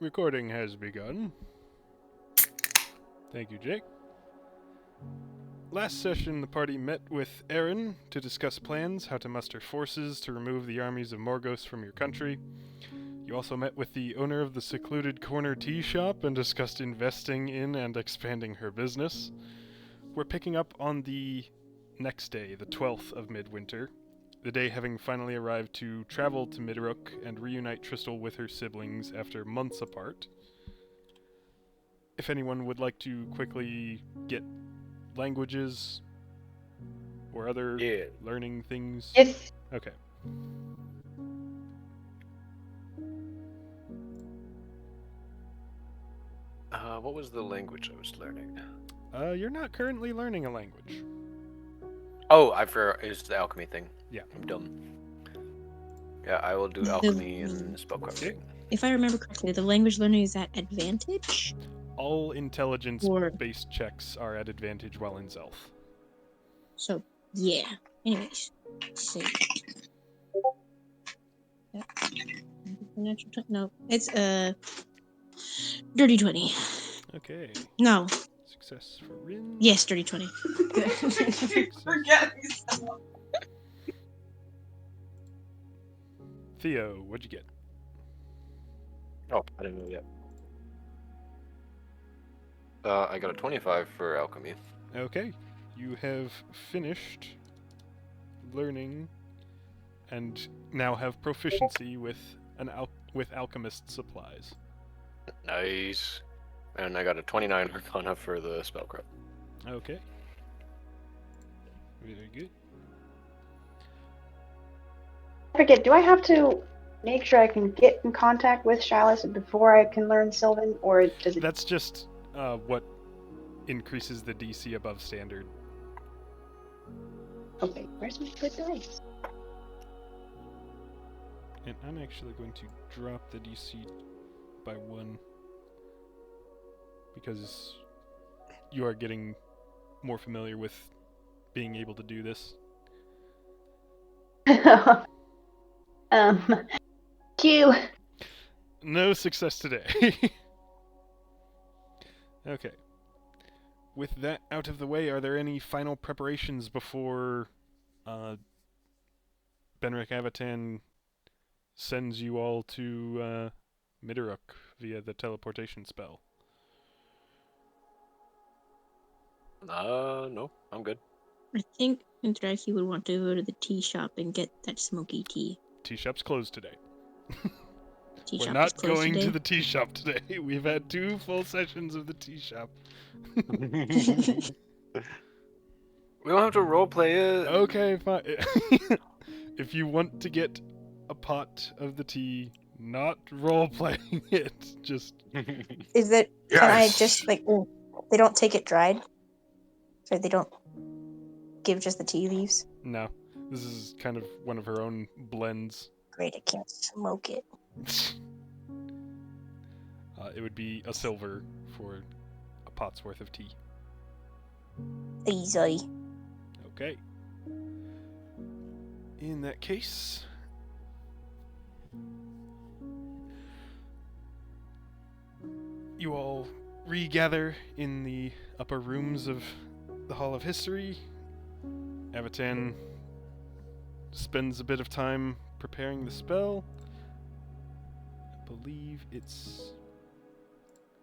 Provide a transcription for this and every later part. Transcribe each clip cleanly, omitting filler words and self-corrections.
Recording has begun. Thank you, Jake. Last session, the party met with Aaron to discuss plans, how to muster forces to remove the armies of Morgos from your country. You also met with the owner of the secluded corner tea shop and discussed investing in and expanding her business. We're picking up on the next day, the 12th of Midwinter, the day having finally arrived to travel to Midrook and reunite Trystal with her siblings after months apart. If anyone would like to quickly get languages or other learning things. Yes. Okay. What was the language I was learning? You're not currently learning a language. Oh, I forgot. It's the alchemy thing. Yeah. I'm dumb. Yeah, I will do alchemy and spellcrafting. If I remember correctly, the language learning is at advantage? All intelligence-based checks are at advantage while in Zelf. So, yeah. Anyways. See. No, it's dirty 20. Okay. No. Success for Rin. Yes, dirty 20. Forget yourself. Theo, what'd you get? Oh, I didn't know yet. I got a 25 for alchemy. Okay. You have finished learning and now have proficiency with with alchemist supplies. Nice. And I got a 29 arcana for the spellcraft. Okay. Very good. I forget, do I have to make sure I can get in contact with Chalice before I can learn Sylvan, or does it... That's just what increases the DC above standard. Okay, where's my good dice? And I'm actually going to drop the DC by 1 because you are getting more familiar with being able to do this. Q. No success today. Okay. With that out of the way, are there any final preparations before Benric Avatan sends you all to Midrook via the teleportation spell? No, I'm good. I think Indraki would want to go to the tea shop and get that smoky tea. Tea shop's closed today. Tea We're shop not is closed going today. to the tea shop today. We've had 2 full sessions of the tea shop. We don't have to roleplay it. Okay, fine. If you want to get a pot of the tea, not role-playing it, just... Is it, can I just, like, they don't take it dried? So they don't give just the tea leaves? No. This is kind of one of her own blends. Great, I can't smoke it. It would be a silver for a pot's worth of tea. Easy. Okay. In that case... you all regather in the upper rooms of the Hall of History. Avatan spends a bit of time preparing the spell. I believe it's...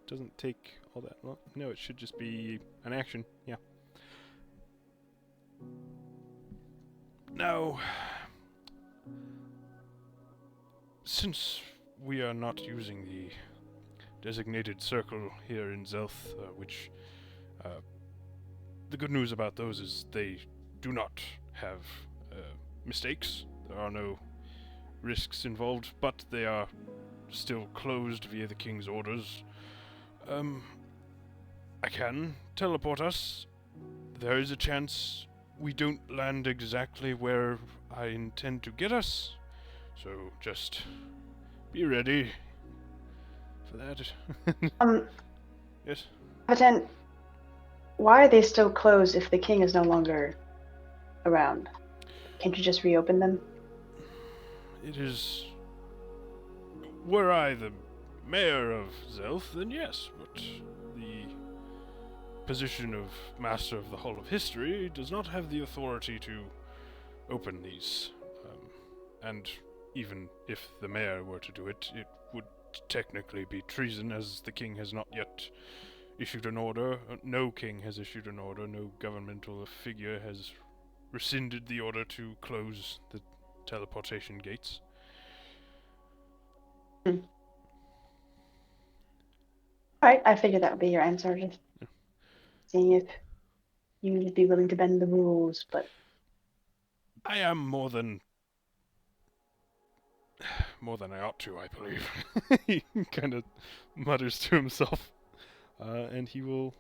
doesn't take all that long. No, it should just be an action. Yeah. Now, since we are not using the designated circle here in Zelth, which the good news about those is they do not have mistakes. There are no risks involved, but they are still closed via the King's orders. I can teleport us. There is a chance we don't land exactly where I intend to get us, so just be ready for that. Yes? But then, why are they still closed if the king is no longer around? Can't you just reopen them? It is... were I the mayor of Zelth, then yes, but the position of Master of the Hall of History does not have the authority to open these. And even if the mayor were to do it, it would technically be treason, as the king has not yet issued an order. No king has issued an order. No governmental figure has rescinded the order to close the teleportation gates. Alright, I figured that would be your answer. Just seeing if you would be willing to bend the rules, but I am more than I ought to, I believe. He kind of mutters to himself, and he will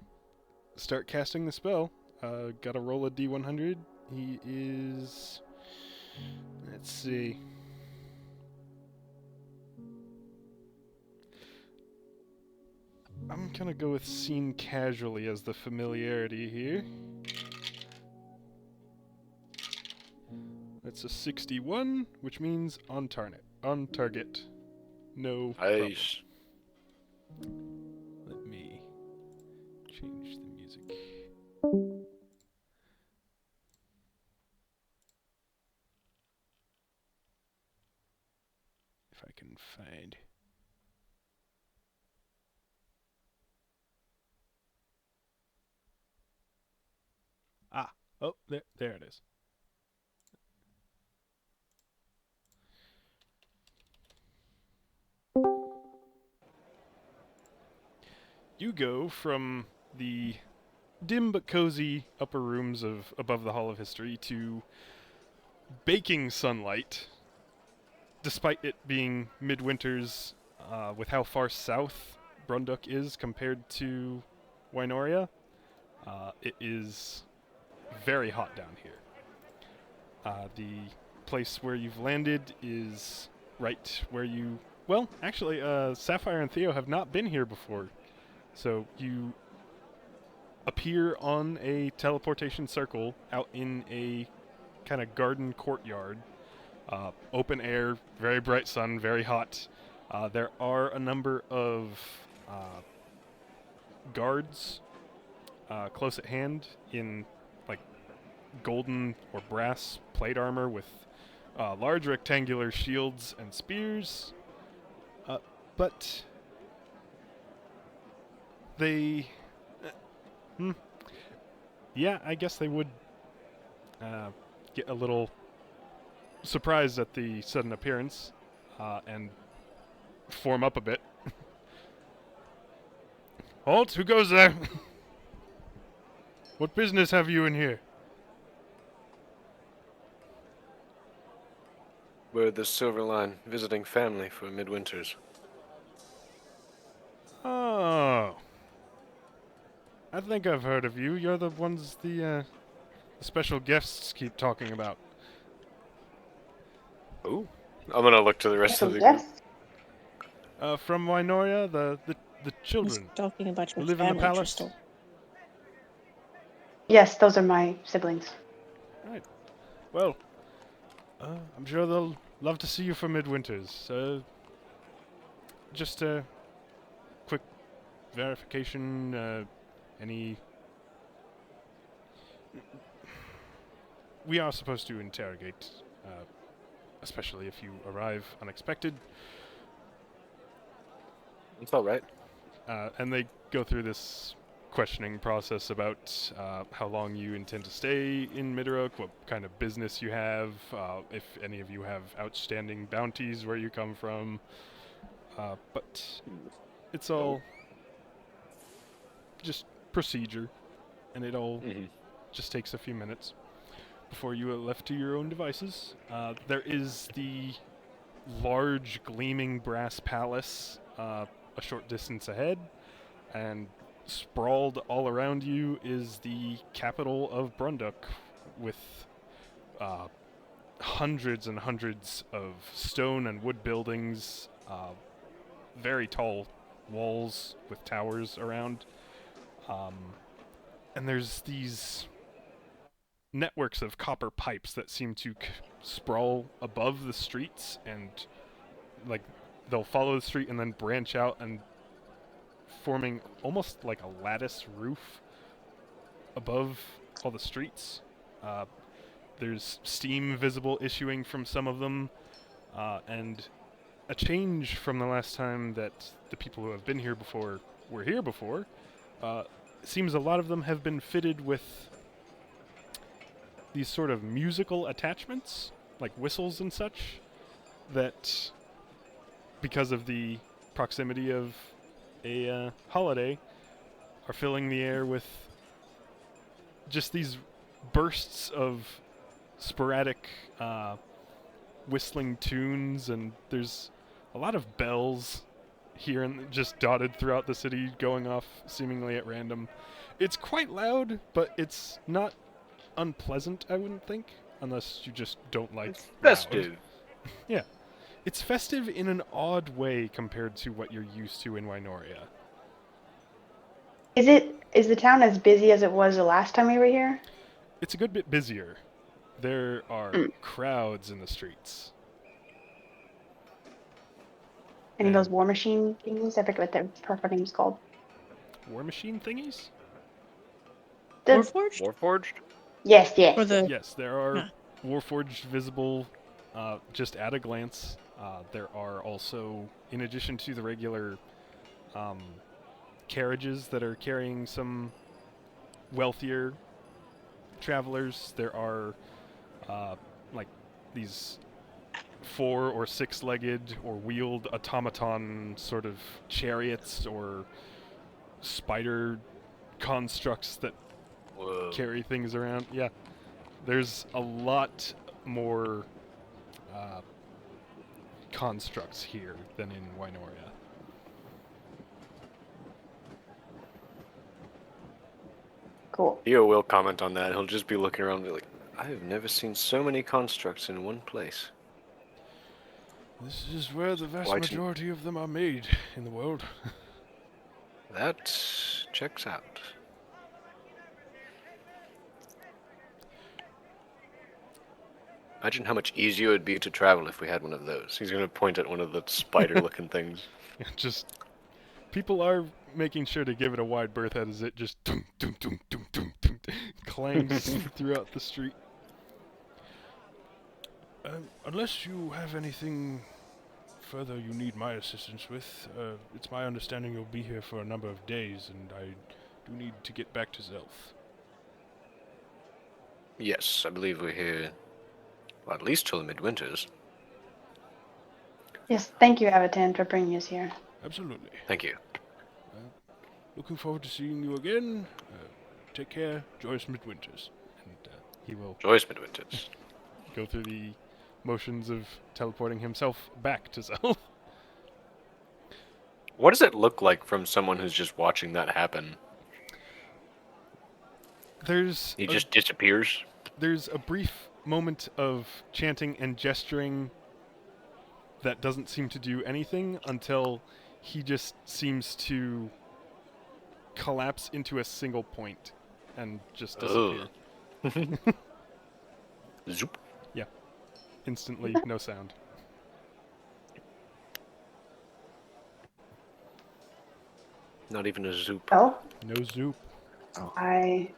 start casting the spell. Gotta roll a D100. He is... Let's see. I'm gonna go with seen casually as the familiarity here. That's a 61, which means on target. No problem. Nice. Let me change the music. If I can find... Oh, there it is. You go from the dim but cozy upper rooms of above the Hall of History to baking sunlight, despite it being midwinters, with how far south Brunduk is compared to Wynoria. It is very hot down here. The place where you've landed is right where you... Well, actually, Sapphire and Theo have not been here before. So you appear on a teleportation circle out in a kind of garden courtyard. Open air, very bright sun, very hot. There are a number of guards close at hand in like golden or brass plate armor with large rectangular shields and spears. But they... yeah, I guess they would get a little surprised at the sudden appearance and form up a bit. Halt! Who goes there? What business have you in here? We're the Silver Line visiting family for Midwinters. Oh. I think I've heard of you. You're the ones the special guests keep talking about. Ooh. I'm gonna look to the rest of the group. From Wynoria, the He's children talking about who your live in the family, palace. Trystal. Yes, those are my siblings. Right. Well, I'm sure they'll love to see you for Midwinters. Just a quick verification. Any... We are supposed to interrogate, especially if you arrive unexpected. It's all right. And they go through this questioning process about how long you intend to stay in Midrook, what kind of business you have, if any of you have outstanding bounties, where you come from. But it's all just procedure, and it all just takes a few minutes before you are left to your own devices. There is the large gleaming brass palace a short distance ahead, and sprawled all around you is the capital of Brunduk, with hundreds and hundreds of stone and wood buildings, very tall walls with towers around. And there's these networks of copper pipes that seem to sprawl above the streets, and like they'll follow the street and then branch out and forming almost like a lattice roof above all the streets. There's steam visible issuing from some of them, and a change from the last time that the people who have been here before were here before. It seems a lot of them have been fitted with these sort of musical attachments, like whistles and such, that, because of the proximity of a holiday, are filling the air with just these bursts of sporadic whistling tunes, and there's a lot of bells here and just dotted throughout the city going off seemingly at random. It's quite loud, but it's not unpleasant, I wouldn't think, unless you just don't like It's loud. festive. Yeah. It's festive in an odd way compared to what you're used to in Wynoria. Is the town as busy as it was the last time we were here? It's a good bit busier. There are crowds in the streets. Any of And those war machine things? I forget what their proper name's called. war machine thingies? The- Warforged? Warforged? Yes, yes. Or the Yes, there are Huh. Warforged visible just at a glance. There are also, in addition to the regular carriages that are carrying some wealthier travelers, there are like these 4 or 6-legged or wheeled automaton sort of chariots or spider constructs that Whoa. carry things around. Yeah, there's a lot more constructs here than in Wynoria. Cool. Theo will comment on that. He'll just be looking around and be like, I have never seen so many constructs in one place. This is where the vast Why do- majority of them are made in the world. That checks out. Imagine how much easier it would be to travel if we had one of those. He's going to point at one of the spider-looking things. Just people are making sure to give it a wide berth as it just dum, dum, dum, dum, dum, dum, clangs throughout the street. Unless you have anything further you need my assistance with, it's my understanding you'll be here for a number of days, and I do need to get back to Zelth. Yes, I believe we're here, well, at least till the midwinters. Yes, thank you, Avatan, for bringing us here. Absolutely. Thank you. Looking forward to seeing you again. Take care, Joyous Midwinters. And he will Joyous midwinters. go through the motions of teleporting himself back to Zelth. What does it look like from someone who's just watching that happen? There's He just disappears? there's a brief moment of chanting and gesturing that doesn't seem to do anything until he just seems to collapse into a single point and just disappear. Zoop. Instantly, no sound. Not even a zoop. Well, No zoop. I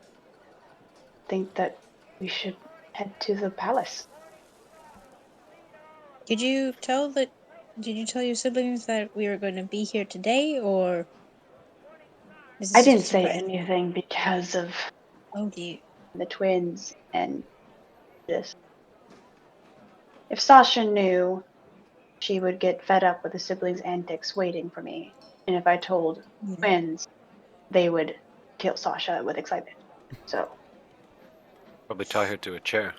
think that we should head to the palace. Did you tell your siblings that we were going to be here today, or is I this didn't a say surprise? anything because of Oh dear. the twins and this. If Sasha knew, she would get fed up with the siblings' antics waiting for me. And if I told Yeah. twins, they would kill Sasha with excitement. So, Probably tie her to a chair.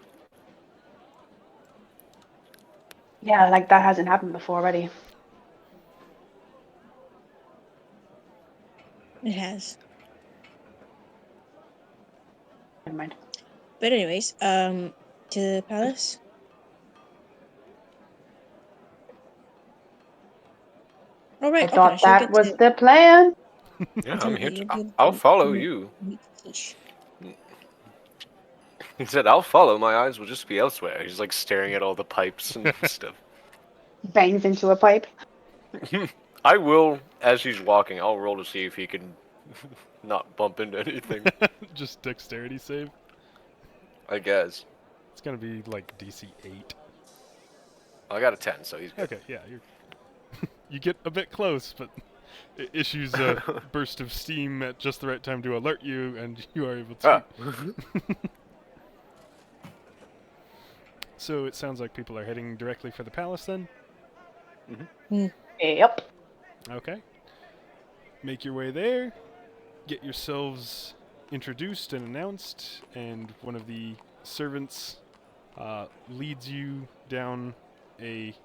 yeah, like that hasn't happened before already. It has. Never mind. But anyways, to the palace. All right. I thought okay, she'll that get was to- the plan. Yeah, I'm here You'll to... get I'll to- follow you. Quiche. He said, I'll follow. My eyes will just be elsewhere. He's like staring at all the pipes and stuff. Bangs into a pipe. I will, as he's walking, I'll roll to see if he can not bump into anything. Just dexterity save. I guess. It's gonna be like DC 8. I got a 10, so he's good. Okay, yeah, you get a bit close, but it issues a burst of steam at just the right time to alert you, and you are able to. So it sounds like people are heading directly for the palace then? Yep. Okay. Make your way there, get yourselves introduced and announced, and one of the servants leads you down a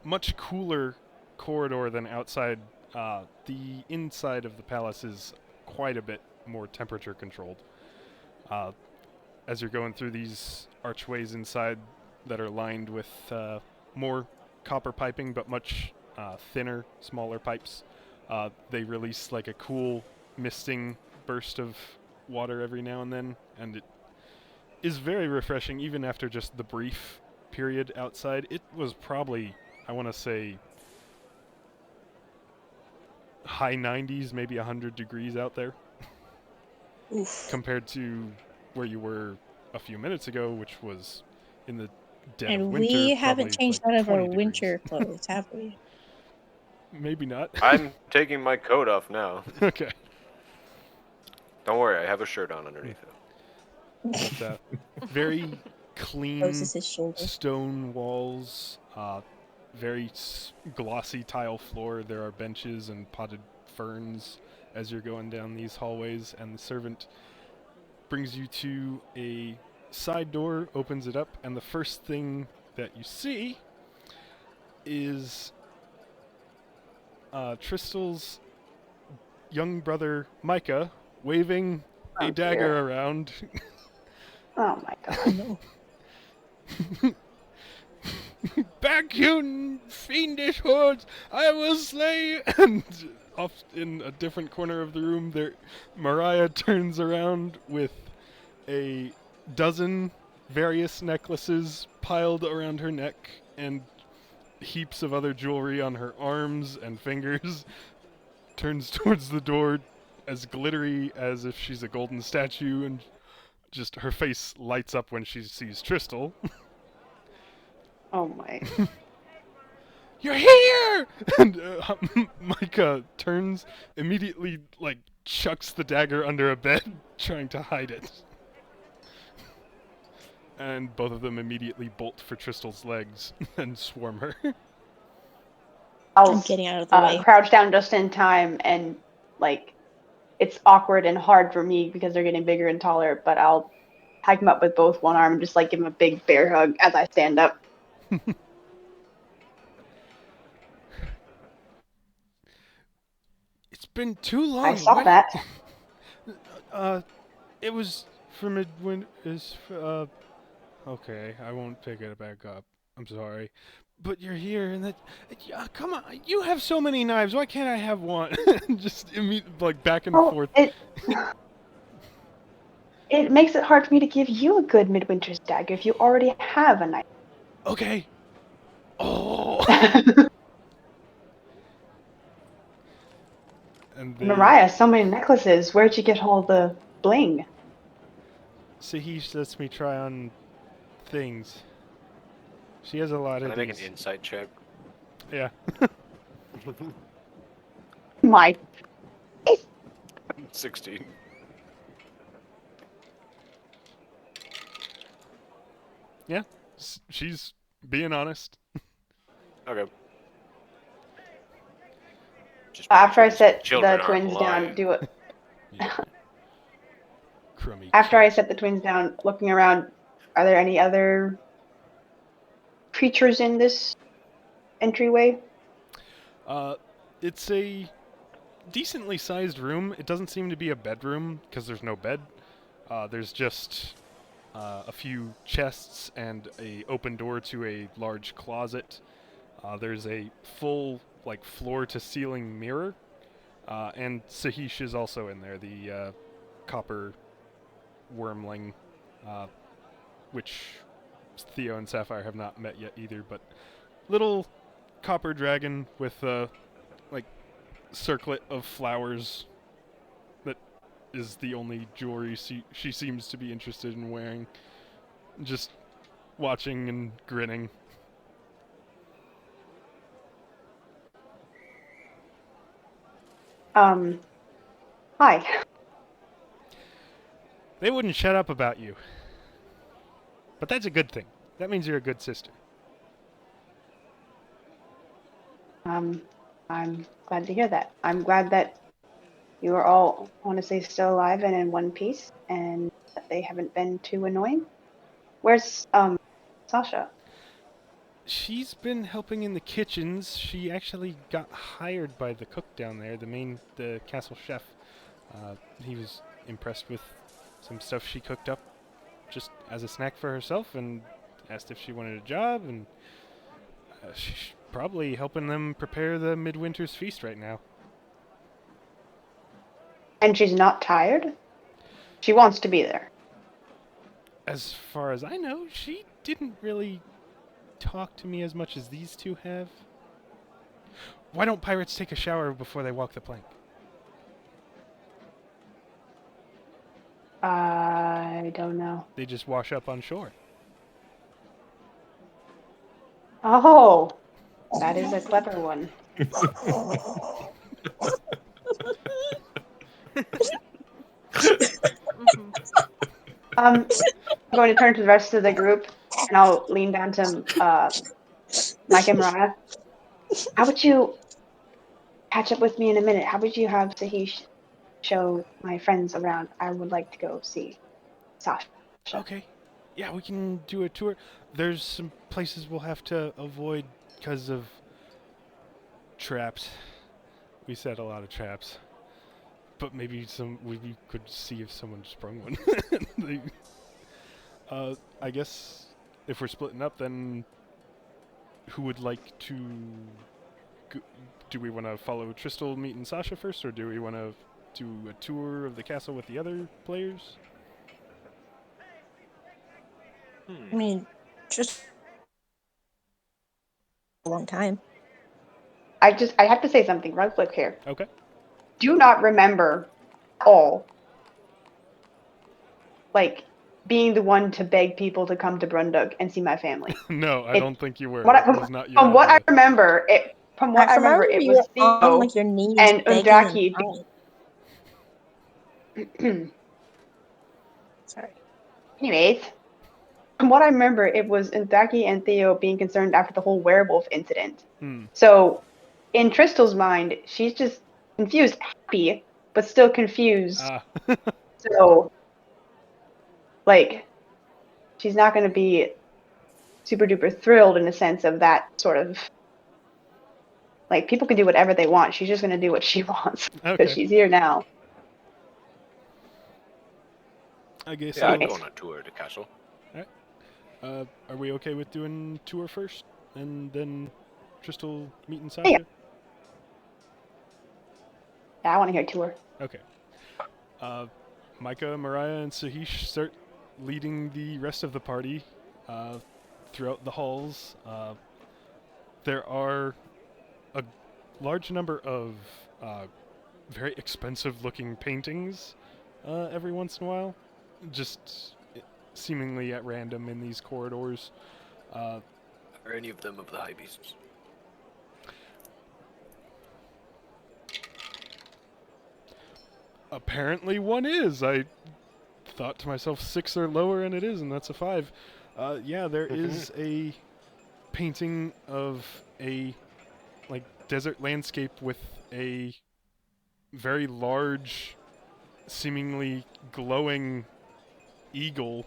much cooler corridor than outside. The inside of the palace is quite a bit more temperature controlled. As you're going through these archways inside that are lined with more copper piping, but much thinner, smaller pipes, they release like a cool misting burst of water every now and then, and it is very refreshing even after just the brief period outside. It was probably, I want to say, high 90s, maybe 100 degrees out there. Oof. Compared to where you were a few minutes ago, which was in the dead of And winter. we haven't probably changed like out of our 20 degrees. winter clothes, have we? Maybe not. I'm taking my coat off now. Okay. Don't worry, I have a shirt on underneath it. But, very clean Closes his shoulder. stone walls, very glossy tile floor. There are benches and potted ferns as you're going down these hallways, and the servant brings you to a side door, opens it up, and the first thing that you see is Trystal's young brother Micah waving a dagger around. Oh my god. Back, you fiendish hordes! I will slay! And off in a different corner of the room, there, Mariah turns around with a dozen various necklaces piled around her neck and heaps of other jewelry on her arms and fingers. Turns towards the door as glittery as if she's a golden statue, and just her face lights up when she sees Trystal. Oh my. You're here! And Micah turns, immediately, like, chucks the dagger under a bed, trying to hide it. And both of them immediately bolt for Trystal's legs and swarm her. I'm getting out of the way. Crouch down just in time, and, like, it's awkward and hard for me because they're getting bigger and taller, but I'll hike him up with both one arm and just, like, give him a big bear hug as I stand up. It's been too long. I saw that. It was for Midwinter. Okay, I won't pick it back up. I'm sorry. But you're here, and that... come on, you have so many knives, why can't I have one? Just, like, back and forth. It makes it hard for me to give you a good Midwinter's dagger if you already have a knife. Okay. Oh! And Mariah, so many necklaces. Where'd you get all the bling? Sahish lets me try on things. She has a lot Can of I make these. an insight check? Yeah. My. 16. Yeah. She's being honest. Okay. Just After I set children the aren't twins lying. down, do it. Yeah. Crummy. After I kid. set the twins down, looking around, are there any other creatures in this entryway? It's a decently sized room. It doesn't seem to be a bedroom because there's no bed. There's just a few chests and a open door to a large closet. There's a full, like, floor-to-ceiling mirror, and Sahish is also in there, the copper wormling, which Theo and Sapphire have not met yet either, but little copper dragon with circlet of flowers that is the only jewelry she seems to be interested in wearing. Just watching and grinning. Hi. They wouldn't shut up about you. But that's a good thing. That means you're a good sister. I'm glad to hear that. I'm glad that you are all, honestly, still alive and in one piece, and that they haven't been too annoying. Where's, Sasha? She's been helping in the kitchens. She actually got hired by the cook down there, the castle chef. He was impressed with some stuff she cooked up just as a snack for herself and asked if she wanted a job, and she's probably helping them prepare the Midwinter's feast right now. And she's not tired? She wants to be there. As far as I know, she didn't really talk to me as much as these two have. Why don't pirates take a shower before they walk the plank? I don't know. They just wash up on shore. Oh, that is a clever one. I'm going to turn to the rest of the group, and I'll lean down to Mike and Mariah. How would you catch up with me in a minute? How would you have Sahish show my friends around? I would like to go see Sasha. Okay. Yeah, we can do a tour. There's some places we'll have to avoid because of traps. We set a lot of traps. But maybe we could see if someone sprung one. I guess if we're splitting up, then who would like to... Do we want to follow Trystal, meet and Sasha first, or do we want to do a tour of the castle with the other players? I mean, just a long time. I have to say something real quick here. Okay. Do not remember at all, like, being the one to beg people to come to Brundug and see my family. No, I don't think you were. That That was not your from what I idea. remember, it You was were on Theo like your knees and begging Undraki. and crying. Sorry. Anyways, from what I remember, it was Undraki and Theo being concerned after the whole werewolf incident. So, in Trystal's mind, she's just confused, happy, but still confused. So, like, she's not going to be super duper thrilled in the sense of that sort of, like, people can do whatever they want. She's just going to do what she wants because she's here now. I guess. Yeah, I'd go on a tour of the castle. Alright. Are we okay with doing tour first, and then Trystal meeting Sasha? Yeah, I want to hear tour. Okay. Micah, Mariah, and Sahish start leading the rest of the party throughout the halls. There are a large number of very expensive-looking paintings every once in a while, just seemingly at random in these corridors. Are any of them of the high beasts? Apparently one is. I thought to myself 6 or lower, and it is, and that's a 5. Yeah, there is a painting of a desert landscape with a very large, seemingly glowing eagle,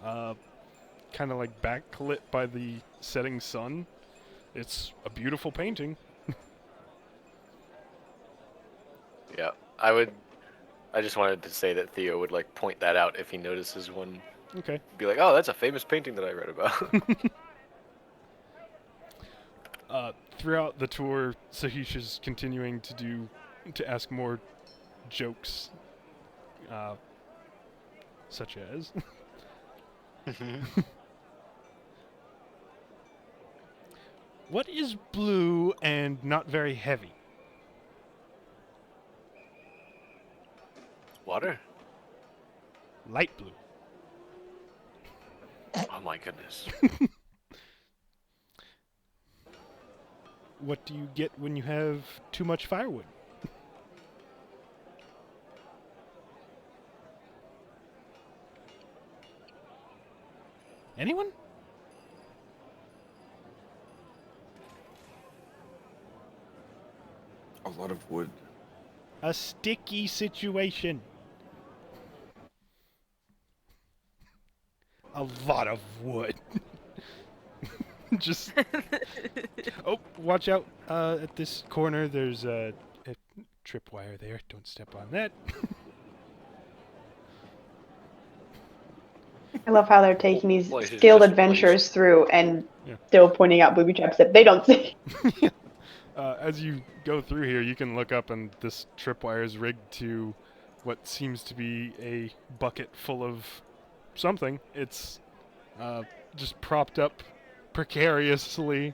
kind of like backlit by the setting sun. It's a beautiful painting. Yeah, I just wanted to say that Theo would point that out if he notices one. Okay. Be like, oh, that's a famous painting that I read about. Throughout the tour, Sahish is continuing to ask more jokes, such as, what is blue and not very heavy? Water? Light blue. Oh my goodness. What do you get when you have too much firewood? Anyone? A lot of wood. A sticky situation. A lot of wood. Just. Oh, watch out! At this corner, there's a tripwire there. Don't step on that. I love how they're taking these Place is skilled just adventurers through and Yeah. still pointing out booby traps that they don't see. As you go through here, you can look up, and this tripwire is rigged to what seems to be a bucket full of something. It's just propped up precariously.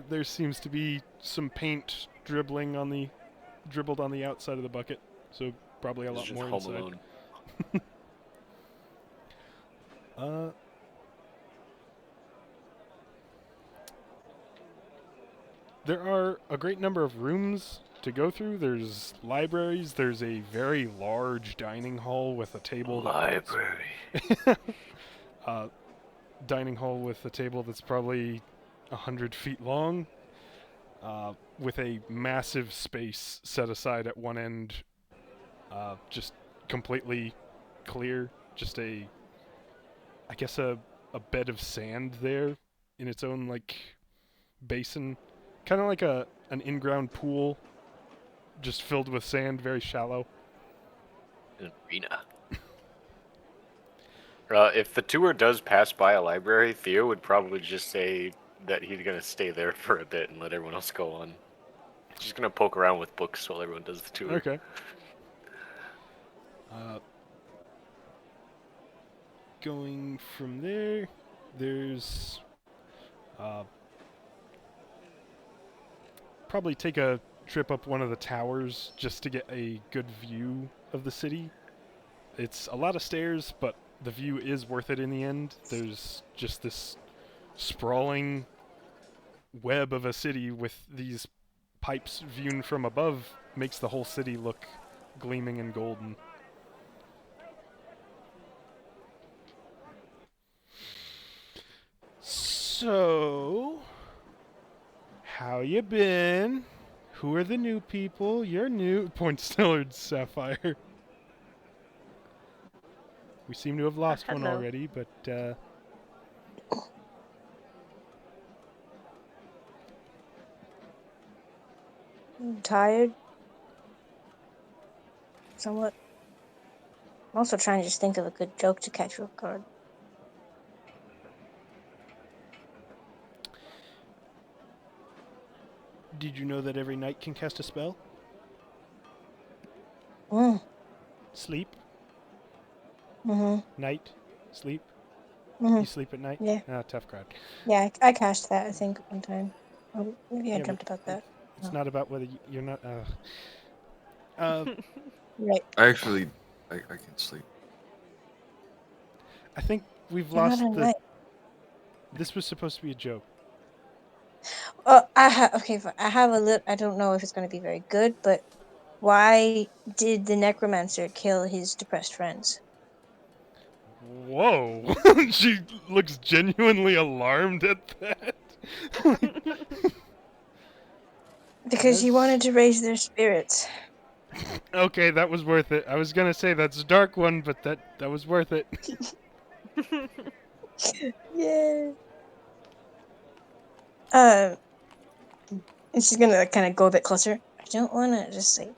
There seems to be some paint dribbled on the outside of the bucket, so probably a lot more Home inside. Alone. There are a great number of rooms to go through. There's libraries. There's a very large dining hall with a table. Library. Dining hall with a table that's probably 100 feet long, with a massive space set aside at one end, just completely clear. Just I guess a bed of sand there in its own, like, basin. Kind of like an in-ground pool, just filled with sand, very shallow. An arena. If the tour does pass by a library, Theo would probably just say that he's going to stay there for a bit and let everyone else go on. Just going to poke around with books while everyone does the tour. Okay. Going from there, there's probably take a trip up one of the towers just to get a good view of the city. It's a lot of stairs, but the view is worth it in the end. There's just this sprawling web of a city with these pipes viewed from above, makes the whole city look gleaming and golden. So, how you been? Who are the new people? You're new. Points towards Sapphire. We seem to have lost one hello. already, but I'm tired. Somewhat. I'm also trying to just think of a good joke to catch you off guard. did you know that every knight can cast a spell? Mm. Sleep? Mm-hmm. Night? Sleep? Mm-hmm. You sleep at night? Yeah. Ah, tough crowd. Yeah, I cast that, I think, one time. Oh, maybe I Yeah, dreamt but about that. It's No. not about whether you're not... Right. I actually, I can sleep. I think we've You're lost not a the... knight. This was supposed to be a joke. Okay, I have a little. I don't know if it's going to be very good, but why did the necromancer kill his depressed friends? Whoa! She looks genuinely alarmed at that. Because he That's- wanted to raise their spirits. Okay, that was worth it. I was gonna say that's a dark one, but that was worth it. Yeah. And she's gonna kind of go a bit closer. I don't want to just like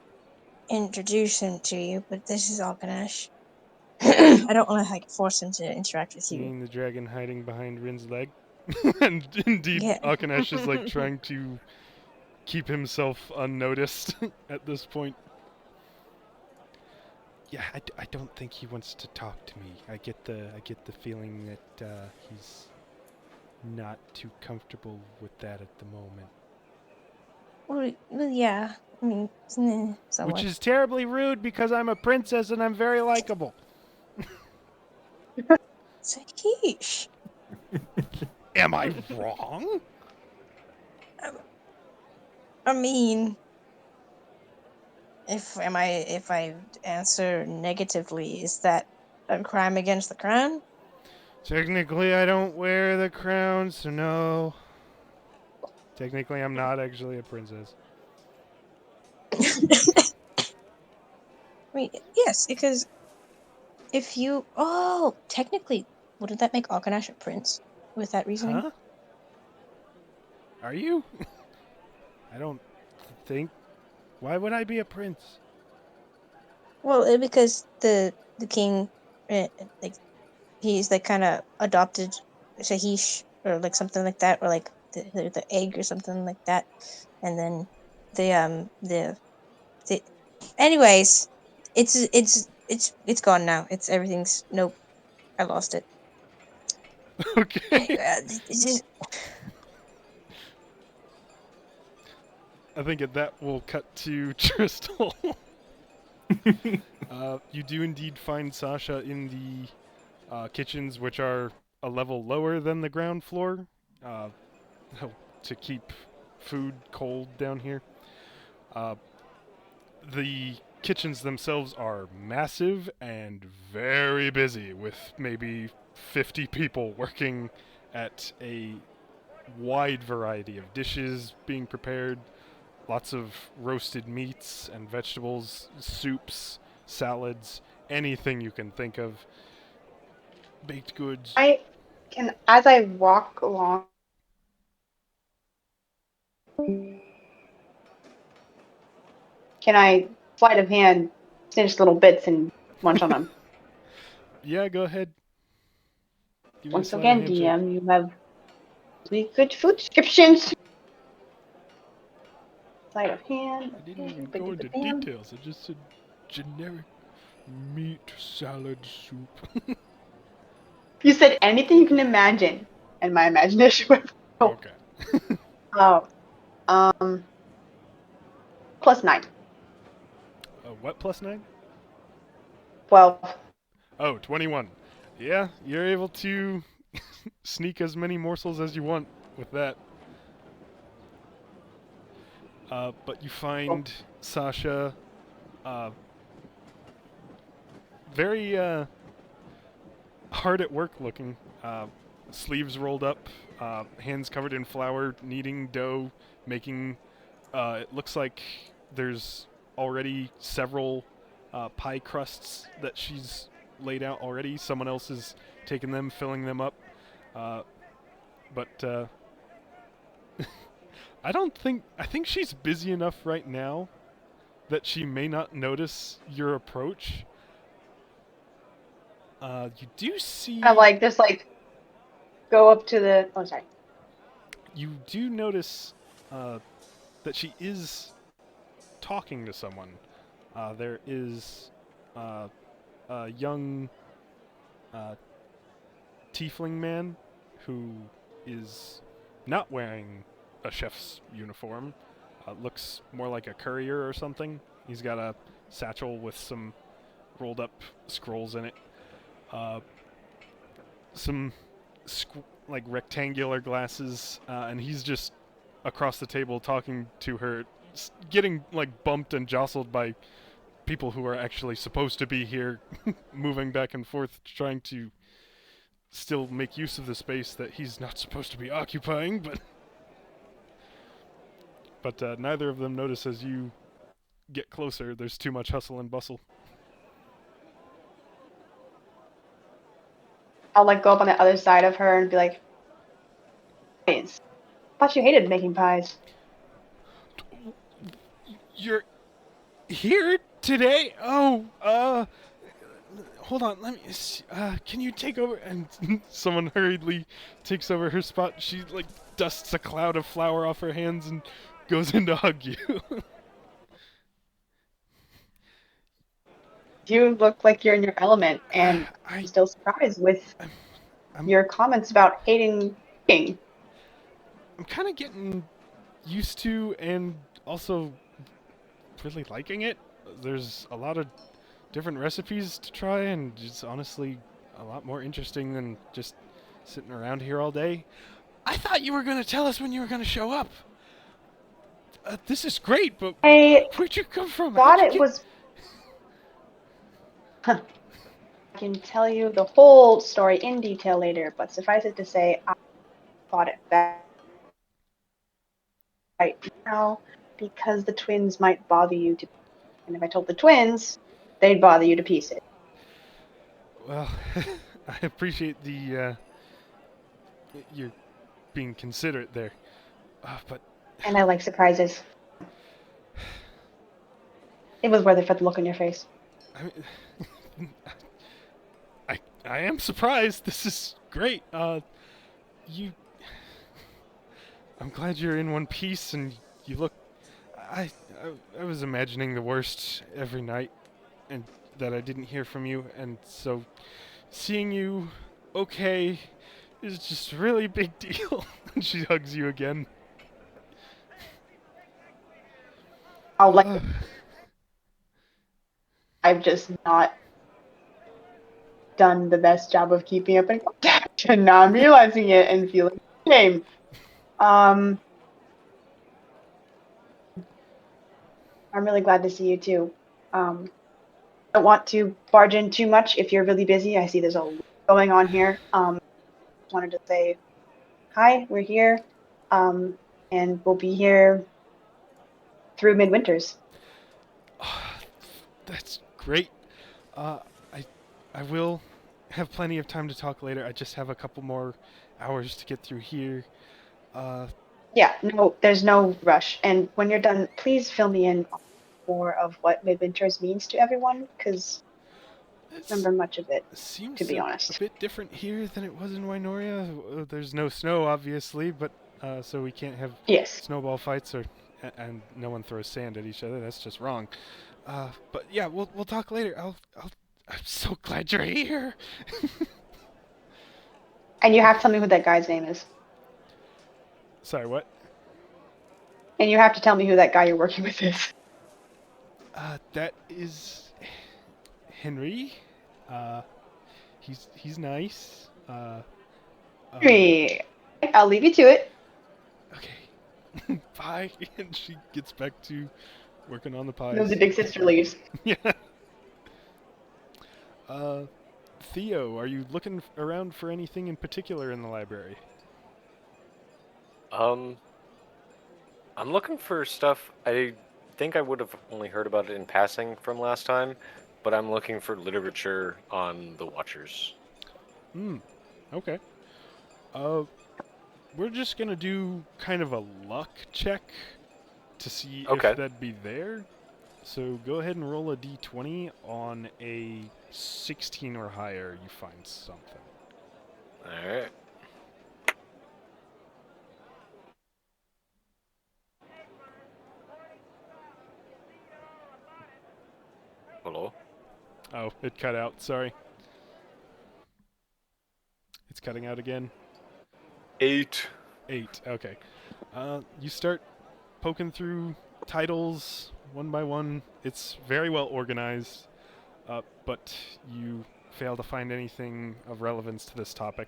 introduce him to you, but this is Alkanash. I don't want to like force him to interact with you. Seeing the dragon hiding behind Rin's leg. And indeed, Yeah. Akanesh is like trying to keep himself unnoticed at this point. Yeah, I don't think he wants to talk to me. I get the feeling that he's not too comfortable with that at the moment. Well, yeah. I mean, somewhat. Which is terribly rude because I'm a princess and I'm very likable. Sahish. Am I wrong? I mean, if I answer negatively, is that a crime against the crown? Technically, I don't wear the crown, so no. Technically, I'm not actually a princess. I mean, yes, because if you technically, wouldn't that make Alkanash a prince with that reasoning? Huh? Are you? I don't think. Why would I be a prince? Well, because the king, like he's like kind of adopted Shahish or like something like that, or like the egg or something like that, and then the anyways, it's gone now. It's everything's nope. I lost it. Okay. It's just, I think at that we'll cut to Trystal. You do indeed find Sasha in the kitchens, which are a level lower than the ground floor, uh, to keep food cold down here. The kitchens themselves are massive and very busy, with maybe 50 people working at a wide variety of dishes being prepared. Lots of roasted meats and vegetables, soups, salads, anything you can think of. Baked goods. As I walk along, can I sleight of hand snitch little bits and munch on them? Yeah, go ahead. Give me a Once sleight of again, hand check. DM, you have really good food descriptions. Sleight of hand. I didn't even go into details. I just said generic meat salad soup. You said anything you can imagine, and my imagination went. Okay. Oh, +9. What plus 9? 12. Oh, 21. Yeah, you're able to sneak as many morsels as you want with that. But you find Sasha very hard at work looking. Sleeves rolled up, hands covered in flour, kneading dough, making. It looks like there's already several pie crusts that she's laid out already. Someone else has taken them, filling them up. But I think she's busy enough right now that she may not notice your approach. You do see. Kind of just go up to the. Oh, sorry. You do notice that she is talking to someone. There is a young tiefling man who is not wearing a chef's uniform. Looks more like a courier or something. He's got a satchel with some rolled up scrolls in it. Some rectangular glasses, and he's just across the table talking to her, getting bumped and jostled by people who are actually supposed to be here, moving back and forth, trying to still make use of the space that he's not supposed to be occupying, but neither of them notice as you get closer. There's too much hustle and bustle. I'll go up on the other side of her and be like, "Pies. I thought you hated making pies." You're here today? Oh, hold on, let me see. Can you take over? And someone hurriedly takes over her spot. She dusts a cloud of flour off her hands and goes in to hug you. You look like you're in your element, and I'm still surprised with your comments about hating cooking. I'm kind of getting used to and also really liking it. There's a lot of different recipes to try, and it's honestly a lot more interesting than just sitting around here all day. I thought you were going to tell us when you were going to show up. This is great, but I where'd you come from? thought How'd you it get... was. I can tell you the whole story in detail later, but suffice it to say, I thought it best right now because the twins might bother you to. And if I told the twins, they'd bother you to pieces. Well, I appreciate the, you're being considerate there. But And I like surprises. It was worth it for the look on your face. I am surprised. This is great. You... I'm glad you're in one piece and you look... I was imagining the worst every night and that I didn't hear from you, and so seeing you okay is just a really big deal. And she hugs you again. I'll like. I've just not done the best job of keeping up in contact, and now I'm realizing it and feeling shame. I'm really glad to see you too. Don't want to barge in too much if you're really busy. I see there's a lot going on here. Wanted to say hi, we're here, and we'll be here through Midwinters. That's great. Uh, I will have plenty of time to talk later. I just have a couple more hours to get through here. Yeah, no, there's no rush. And when you're done, please fill me in on more of what Midwinters means to everyone, because I don't remember much of it, Seems to be a honest. bit different here than it was in Wynoria. There's no snow, obviously, but so we can't have Yes. snowball fights, and no one throws sand at each other. That's just wrong. But yeah, we'll talk later. I'm so glad you're here. And you have to tell me who that guy's name is. Sorry, what? And you have to tell me who that guy you're working with is. That is Henry. He's nice. Henry, I'll leave you to it. Okay. Bye. And she gets back to working on the pies. No, the big sister leaves. Yeah. Theo, are you looking around for anything in particular in the library? I'm looking for stuff. I think I would have only heard about it in passing from last time, but I'm looking for literature on the Watchers. Okay. We're just gonna do kind of a luck check to see if that'd be there. So go ahead and roll a d20. On a 16 or higher, you find something. Alright. Hello? Oh, it cut out. Sorry. It's cutting out again. 8. 8. Okay. You start poking through titles one by one. It's very well organized, but you fail to find anything of relevance to this topic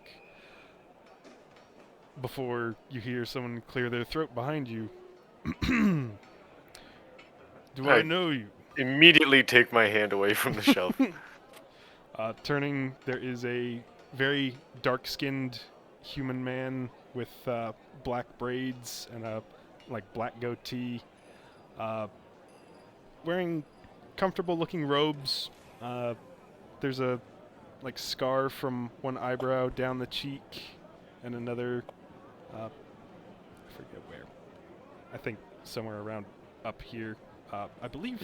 before you hear someone clear their throat behind you. Do I know you? Immediately take my hand away from the shelf. Turning, there is a very dark-skinned human man with black braids and a black goatee, wearing comfortable-looking robes. There's a scar from one eyebrow down the cheek, and another. I forget where. I think somewhere around up here. I believe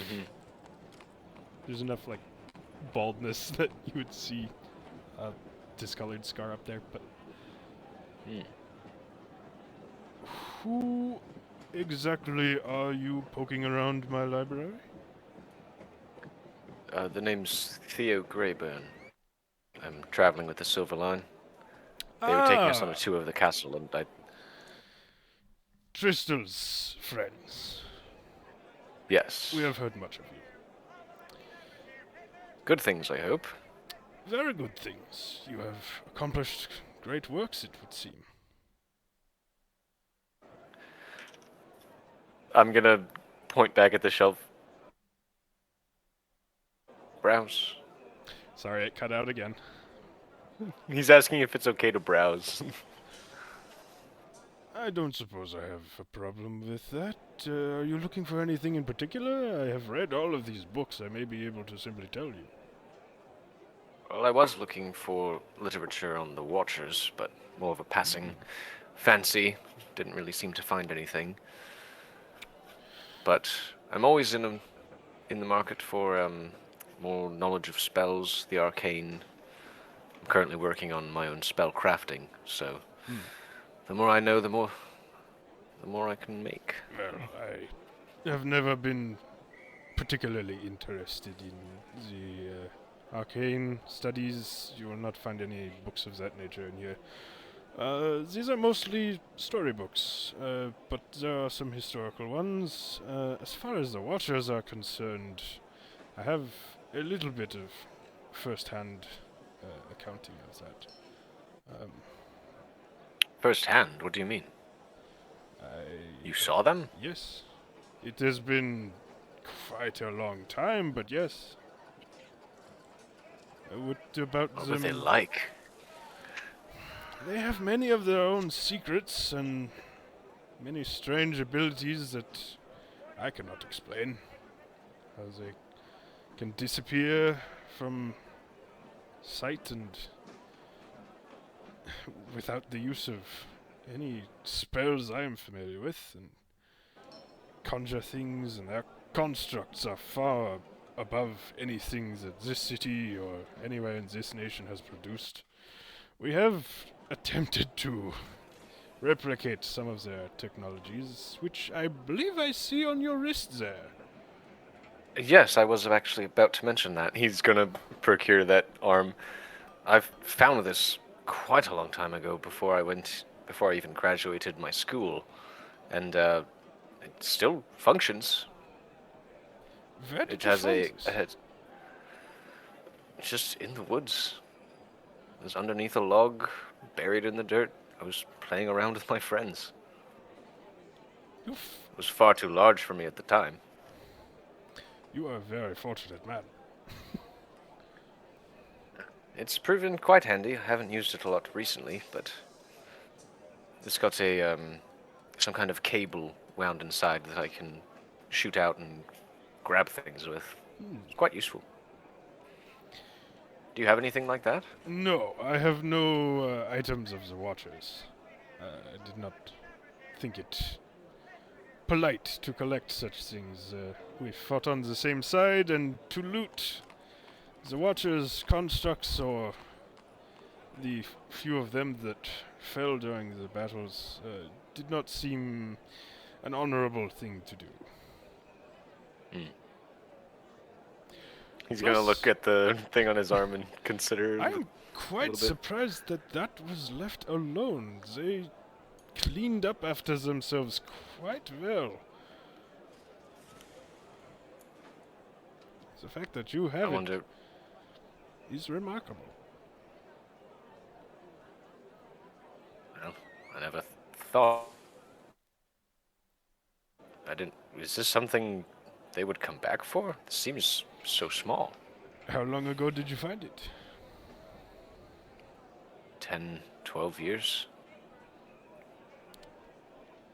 there's enough baldness that you would see a discolored scar up there, but who exactly are you poking around my library? The name's Theo Greyburn. I'm traveling with the Silver Line. They were taking us on a tour of the castle, and Trystal's friends. Yes. We have heard much of you. Good things, I hope. Very good things. You have accomplished great works, it would seem. I'm gonna point back at the shelf. Browse. Sorry, it cut out again. He's asking if it's okay to browse. I don't suppose I have a problem with that. Are you looking for anything in particular? I have read all of these books. I may be able to simply tell you. Well, I was looking for literature on the Watchers, but more of a passing fancy. Didn't really seem to find anything. But I'm always in the market for more knowledge of spells, the arcane. I'm currently working on my own spell crafting, so the more I know, the more I can make. Well, I have never been particularly interested in the arcane studies. You will not find any books of that nature in here. These are mostly storybooks, but there are some historical ones. As far as the Watchers are concerned, I have a little bit of first-hand accounting of that. First hand, what do you mean? You saw them? Yes. It has been quite a long time, but yes. What about What them? were they like? They have many of their own secrets and many strange abilities that I cannot explain. How they can disappear from sight and without the use of any spells I am familiar with, and conjure things, and their constructs are far above anything that this city or anywhere in this nation has produced. We have attempted to replicate some of their technologies, which I believe I see on your wrist there. Yes, I was actually about to mention that. He's gonna procure that arm. I've found this quite a long time ago before I even graduated my school, and it still functions. Where did It you has find this? it's just in the woods. It was underneath a log, buried in the dirt. I was playing around with my friends. You It was far too large for me at the time. you are a very fortunate man. It's proven quite handy. I haven't used it a lot recently, but it's got a some kind of cable wound inside that I can shoot out and grab things with. It's quite useful. Do you have anything like that? No, I have no items of the Watchers. I did not think it polite to collect such things. We fought on the same side, and to loot the Watchers' constructs or the few of them that fell during the battles did not seem an honorable thing to do. He's gonna look at the thing on his arm and consider. I'm quite little bit. surprised that that was left alone. They cleaned up after themselves quite well. The fact that you I have it wonder. is remarkable. Well, I never thought. I didn't. Is this something they would come back for? It seems so small. How long ago did you find it? 10, 12 years?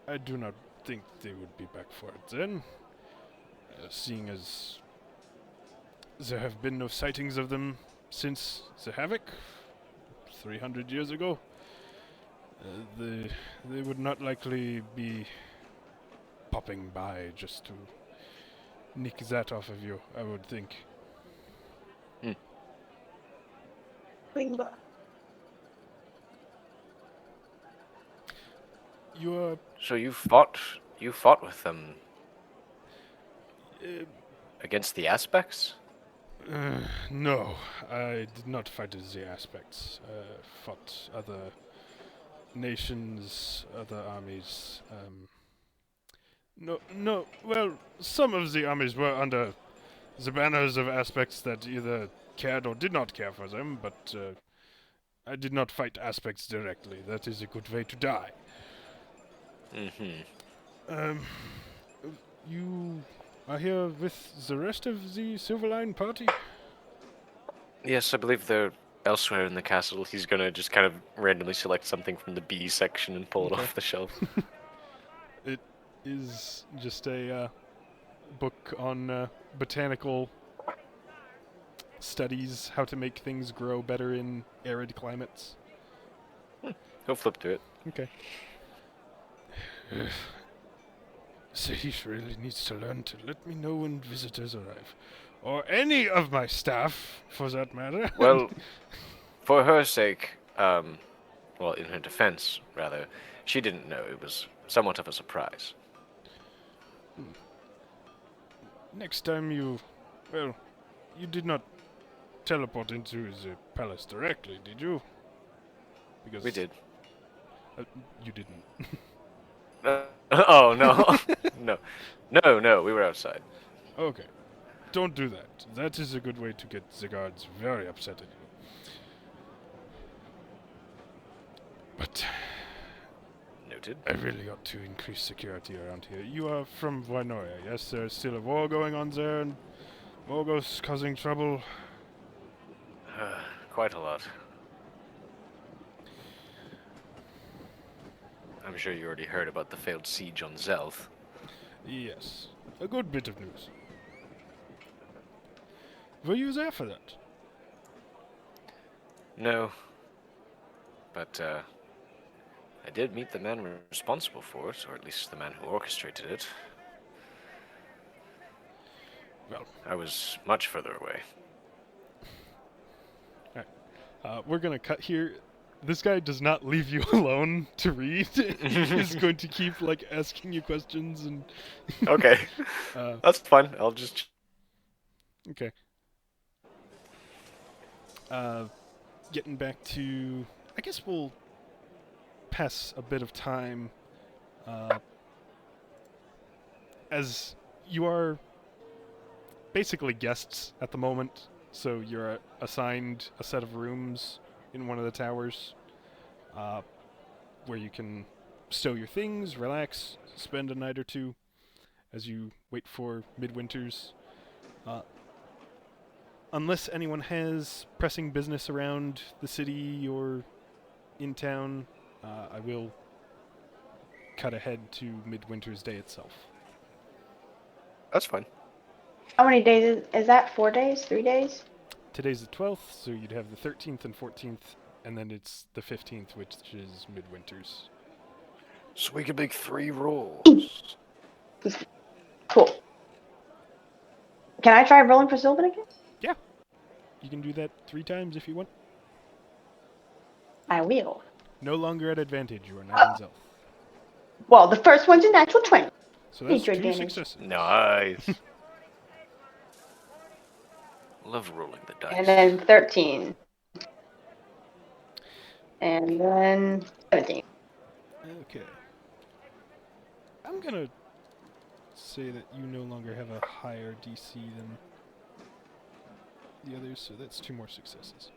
I do not think they would be back for it then, seeing as there have been no sightings of them since the Havoc, 300 years ago. They would not likely be popping by just to nick that off of you, I would think. Bing-ba. You are So you fought with them uh, against the aspects? no, I did not fight as the aspects. Fought other nations, other armies. No. Well, some of the armies were under the banners of aspects that either cared or did not care for them, but I did not fight aspects directly. That is a good way to die. Mm-hmm. You are here with the rest of the Silverline party? Yes, I believe they're elsewhere in the castle. He's gonna just kind of randomly select something from the B section and pull it Okay. off the shelf. It is just a book on botanical studies, how to make things grow better in arid climates. He'll flip to it. Okay. Satish really needs to learn to let me know when visitors arrive. Or any of my staff, for that matter. Well, for her sake, well, in her defense, rather, she didn't know. It was somewhat of a surprise. Next time you did not teleport into the palace directly, did you? Because We did. You didn't. Oh, no. No, we were outside. Okay. Don't do that. That is a good way to get the guards very upset at you. But Noted. I really ought to increase security around here. You are from Wynoria, yes? There's still a war going on there, and Morgos causing trouble. Quite a lot. I'm sure you already heard about the failed siege on Zelth. Yes. A good bit of news. Were you there for that? No. But, I did meet the man responsible for it, or at least the man who orchestrated it. Well, I was much further away. we're gonna cut here. This guy does not leave you alone to read. He's going to keep, like, asking you questions and... Okay. That's fine. I'll just... Okay. Getting back to... I guess we'll pass a bit of time, as you are basically guests at the moment, so you're assigned a set of rooms in one of the towers, where you can stow your things, relax, spend a night or two as you wait for Midwinter's. Unless anyone has pressing business around the city or in town, I will cut ahead to Midwinter's Day itself. That's fine. How many days is that? 4 days? 3 days? Today's the 12th, so you'd have the 13th and 14th, and then it's the 15th, which is Midwinter's. So we could make 3 rolls. Cool. Can I try rolling for Sylvan again? Yeah. You can do that 3 times if you want. I will. No longer at advantage, you are not in Zelth. Well, the first one's a natural 20. So that's Feature 2 advantage. successes. Nice. Love rolling the dice. And then 13. And then 17. Okay. I'm gonna say that you no longer have a higher DC than the others, so that's 2 more successes.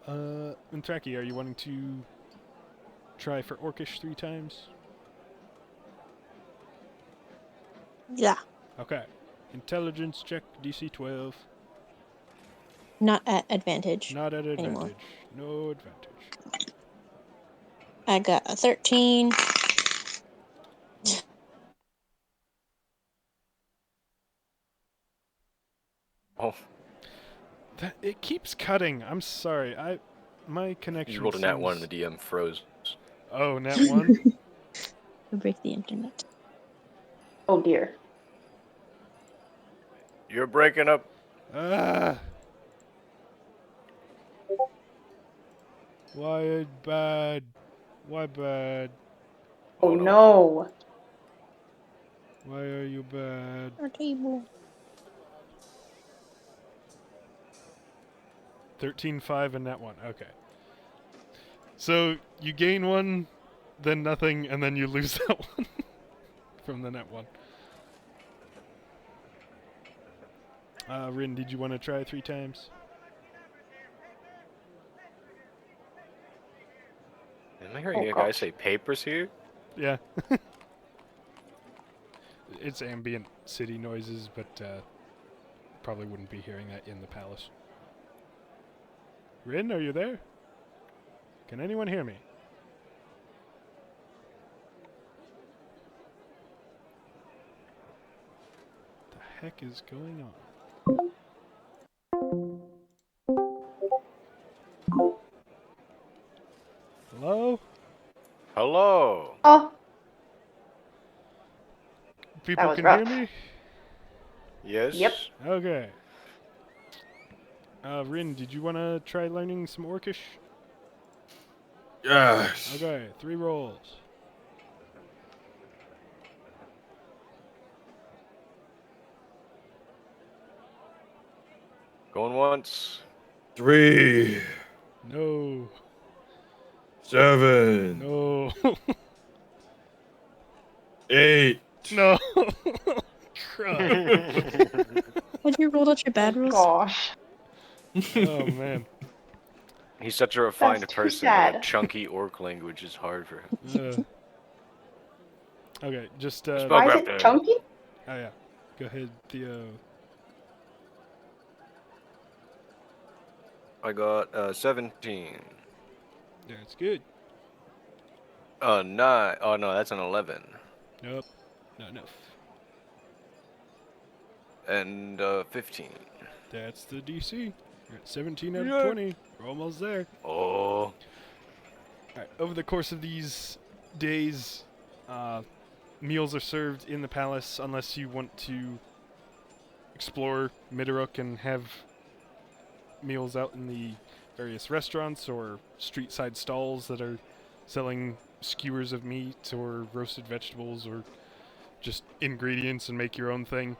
Untraki, are you wanting to try for Orcish 3 times? Yeah. Okay. Intelligence check, DC 12. Not at advantage. Not at advantage. Anymore. No advantage. I got a 13. Oh, It keeps cutting. I'm sorry. My connection. you rolled a nat 1 and seems- the DM froze. Oh, nat 1. Break the internet. Oh dear. You're breaking up. Ah. Why bad? Why bad? Oh no. Why are you bad? Our table. 13, 5, and that one. Okay. So you gain 1, then nothing, and then you lose that one. from the net one. Rin, did you want to try 3 times? Am I hearing you guys say papers here? Yeah. It's ambient city noises, but probably wouldn't be hearing that in the palace. Rin, are you there? Can anyone hear me? What the heck is going on? Hello? Hello. Oh, People was can rough. hear me? Yes. Yep. Okay. Rin, did you want to try learning some Orcish? Yes. Okay, 3 rolls. Going once. 3, No. 7, No. 8. No. Crud. Would you roll out your bad rolls? Gosh. Oh, man. He's such a refined That's too person sad. that chunky orc language is hard for him. Okay, just... Spell- Why is grab it the- chunky? Oh, yeah. Go ahead, Theo. I got 17. That's good. 9. Oh no, that's an 11. Nope. Not enough. And 15. That's the DC. You're at 17 out Yeah. of 20. We're almost there. Oh. Alright, over the course of these days, meals are served in the palace unless you want to explore Midoruk and have meals out in the various restaurants or street-side stalls that are selling skewers of meat or roasted vegetables or just ingredients and make your own thing.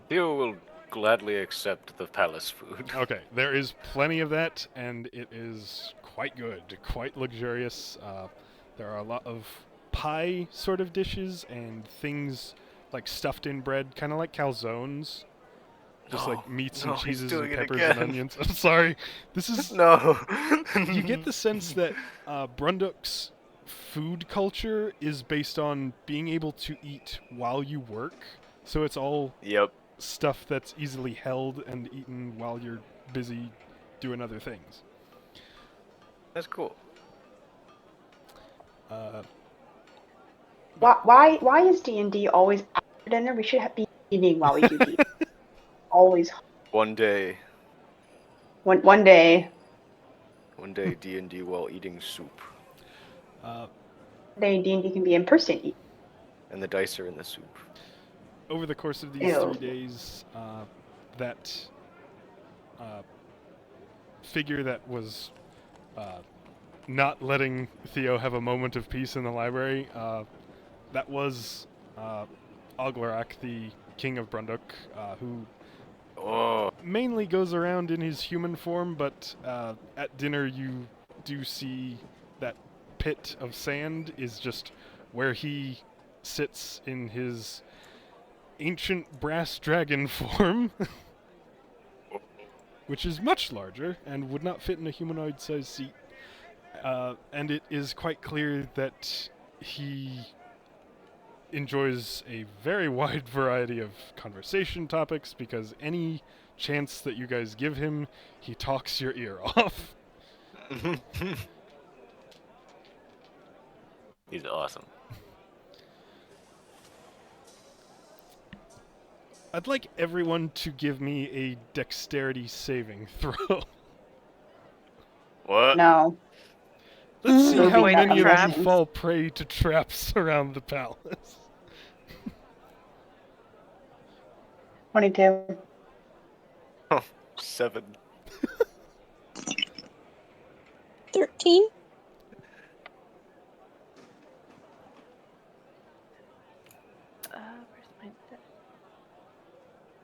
Theo will gladly accept the palace food. Okay, there is plenty of that, and it is quite good, quite luxurious. There are a lot of pie sort of dishes and things like stuffed in bread, kind of like calzones. Just like meats and no, he's cheeses and doing it peppers and again. onions. I'm sorry. This is... No. You get the sense that Brunduk's food culture is based on being able to eat while you work. So it's all Yep. stuff that's easily held and eaten while you're busy doing other things. That's cool. Why is D&D always after dinner? We should be eating while we do D. Always. One day One day. D&D while eating soup. D&D can be in person eat. And the dice are in the soup. Over the course of these Ew. 3 days, that figure that was not letting Theo have a moment of peace in the library, that was Oglarak, the king of Brunduk, who Oh. mainly goes around in his human form, but at dinner you do see that pit of sand is just where he sits in his ancient brass dragon form, which is much larger and would not fit in a humanoid-sized seat. And it is quite clear that he enjoys a very wide variety of conversation topics, because any chance that you guys give him, he talks your ear off. He's awesome. I'd like everyone to give me a dexterity saving throw. What? No. Let's see Mhm. how Avoid many of you traps. fall prey to traps around the palace. 22. 7. 13? Where's my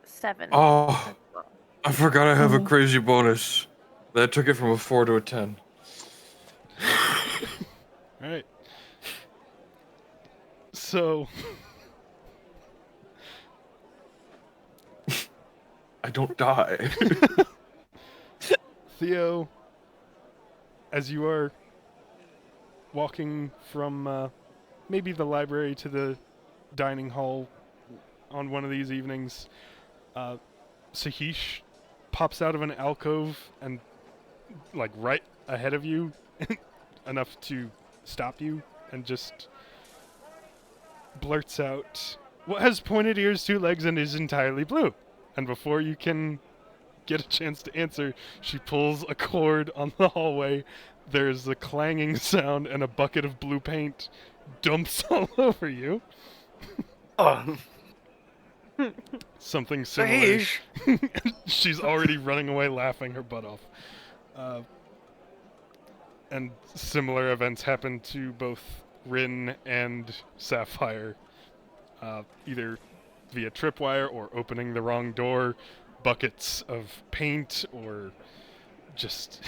7. Oh, I forgot I have a Mhm. crazy bonus. That took it from a 4 to a 10. Alright. So, don't die. Theo, as you are walking from maybe the library to the dining hall on one of these evenings, Sahish pops out of an alcove and, like, right ahead of you, enough to stop you, and just blurts out, "What has pointed ears, 2 legs, and is entirely blue?" And before you can get a chance to answer, she pulls a cord on the hallway. There's a clanging sound, and a bucket of blue paint dumps all over you. Oh, Something similar. Sahish! She's already running away laughing her butt off. And similar events happen to both Rin and Sapphire. Either via tripwire or opening the wrong door, buckets of paint, or just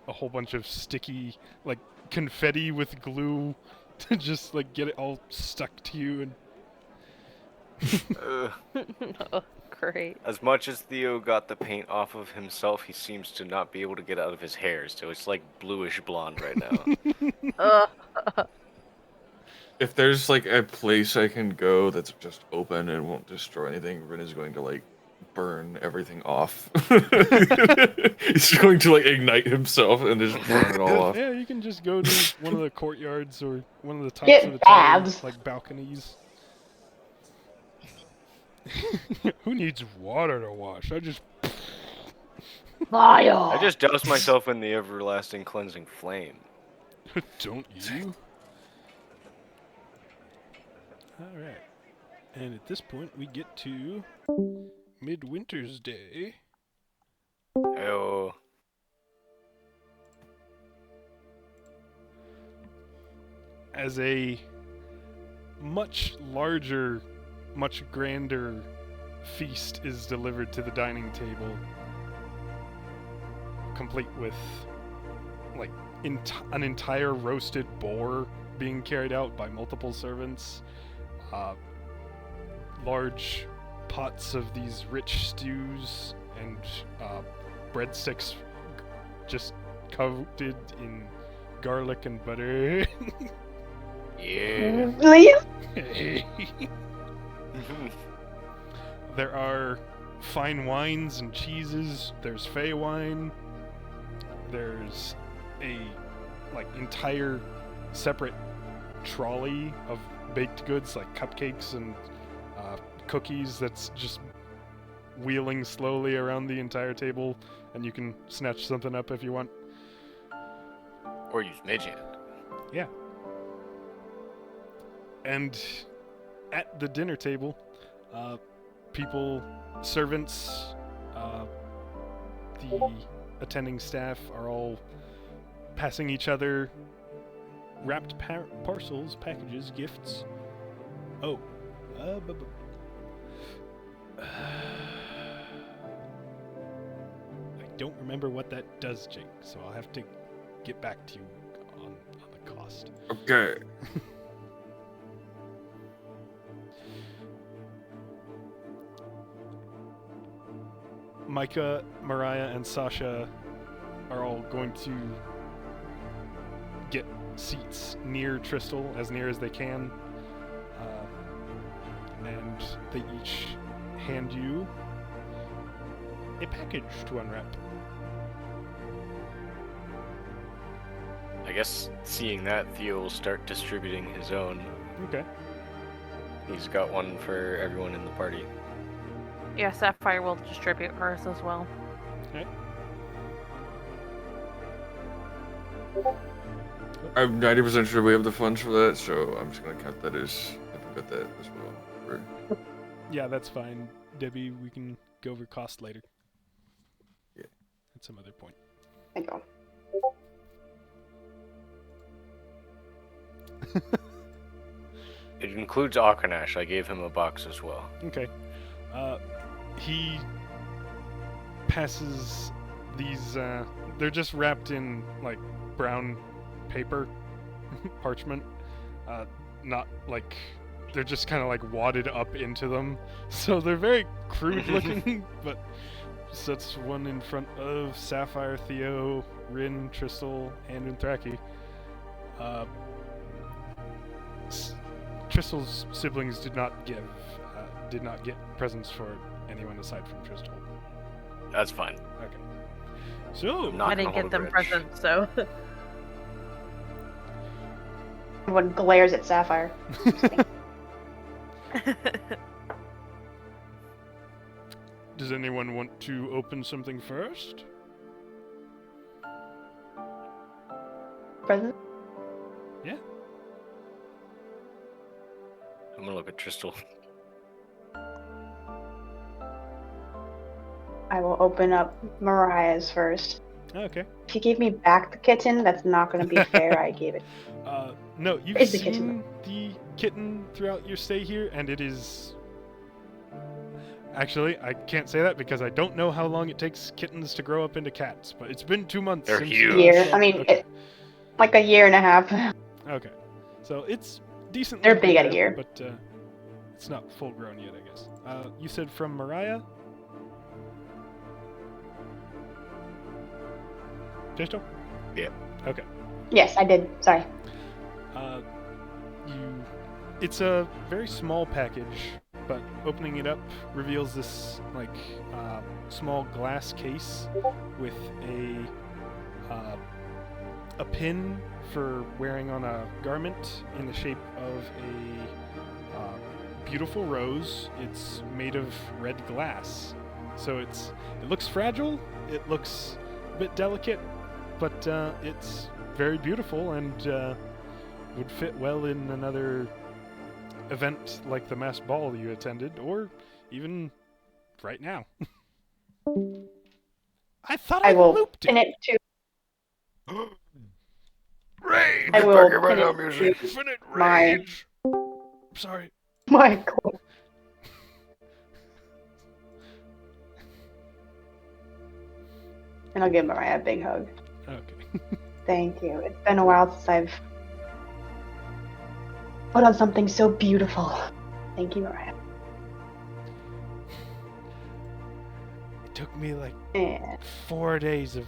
a whole bunch of sticky, like, confetti with glue to just, like, get it all stuck to you. And Oh, great. As much as Theo got the paint off of himself, he seems to not be able to get out of his hair, so it's like bluish blonde right now. If there's like a place I can go that's just open and won't destroy anything, Rin is going to like burn everything off. He's going to like ignite himself and just burn it all off. yeah, you can just go to one of the courtyards or one of the tops Get of the tower, baths. like balconies. Who needs water to wash? I just Fire. I just doused myself in the everlasting cleansing flame. don't you? All right. And at this point, we get to Midwinter's Day. Oh, As a much larger, much grander feast is delivered to the dining table, complete with, like, an entire roasted boar being carried out by multiple servants, large pots of these rich stews, and breadsticks just coated in garlic and butter. yeah. Please? There are fine wines and cheeses. There's fey wine. There's a, like, entire separate trolley of baked goods, like cupcakes and cookies, that's just wheeling slowly around the entire table, and you can snatch something up if you want. Or use mage hand. Yeah. And at the dinner table, people, servants, the attending staff are all passing each other wrapped parcels, packages, gifts. Oh. I don't remember what that does, Jake, so I'll have to get back to you on the cost. Okay. Micah, Mariah, and Sasha are all going to get seats near Trystal, as near as they can, and they each hand you a package to unwrap. I guess seeing that, Theo will start distributing his own. Okay. He's got one for everyone in the party. Yeah, Sapphire will distribute hers as well. Okay. I'm 90% sure we have the funds for that, so I'm just gonna count that as I've got that as well. Yeah, that's fine. Debbie, we can go over cost later. Yeah. At some other point. I go. It includes Akanash. I gave him a box as well. Okay. He passes these, they're just wrapped in, like, brown paper, parchment. Not, like, they're just kind of like wadded up into them. So they're very crude looking, but sets one in front of Sapphire, Theo, Rin, Trystal, and Unthraki. Trystal's siblings did not get presents for anyone aside from Trystal. That's fine. Okay. So Not I gonna didn't get hold a them grudge. presents, so. Everyone glares at Sapphire. does anyone want to open something first? Present? Yeah. I'm gonna look at Trystal. I will open up Mariah's first. Okay. If you gave me back the kitten, that's not going to be fair. I gave it. No, you've Where's the seen kitten? the kitten throughout your stay here, and it is... Actually, I can't say that because I don't know how long it takes kittens to grow up into cats, but it's been 2 months They're since huge. you Year. saw- I mean, okay. like a year and a half. Okay. So it's decently They're big at a big, year. but it's not full grown yet, I guess. You said from Mariah? Trystal? Yeah. Okay. Yes, I did. Sorry. It's a very small package, but opening it up reveals this small glass case with a pin for wearing on a garment in the shape of a beautiful rose. It's made of red glass, so it looks fragile. It looks a bit delicate, but it's very beautiful and would fit well in another event like the mass ball you attended, or even right now. I thought I, I will looped pin it to. Rage! I will pin it to Infinite my- rage! Sorry. Michael. And I'll give Mariah a big hug. Okay. Thank you. It's been a while since I've put on something so beautiful. Thank you, Mariah. It took me like And 4 days of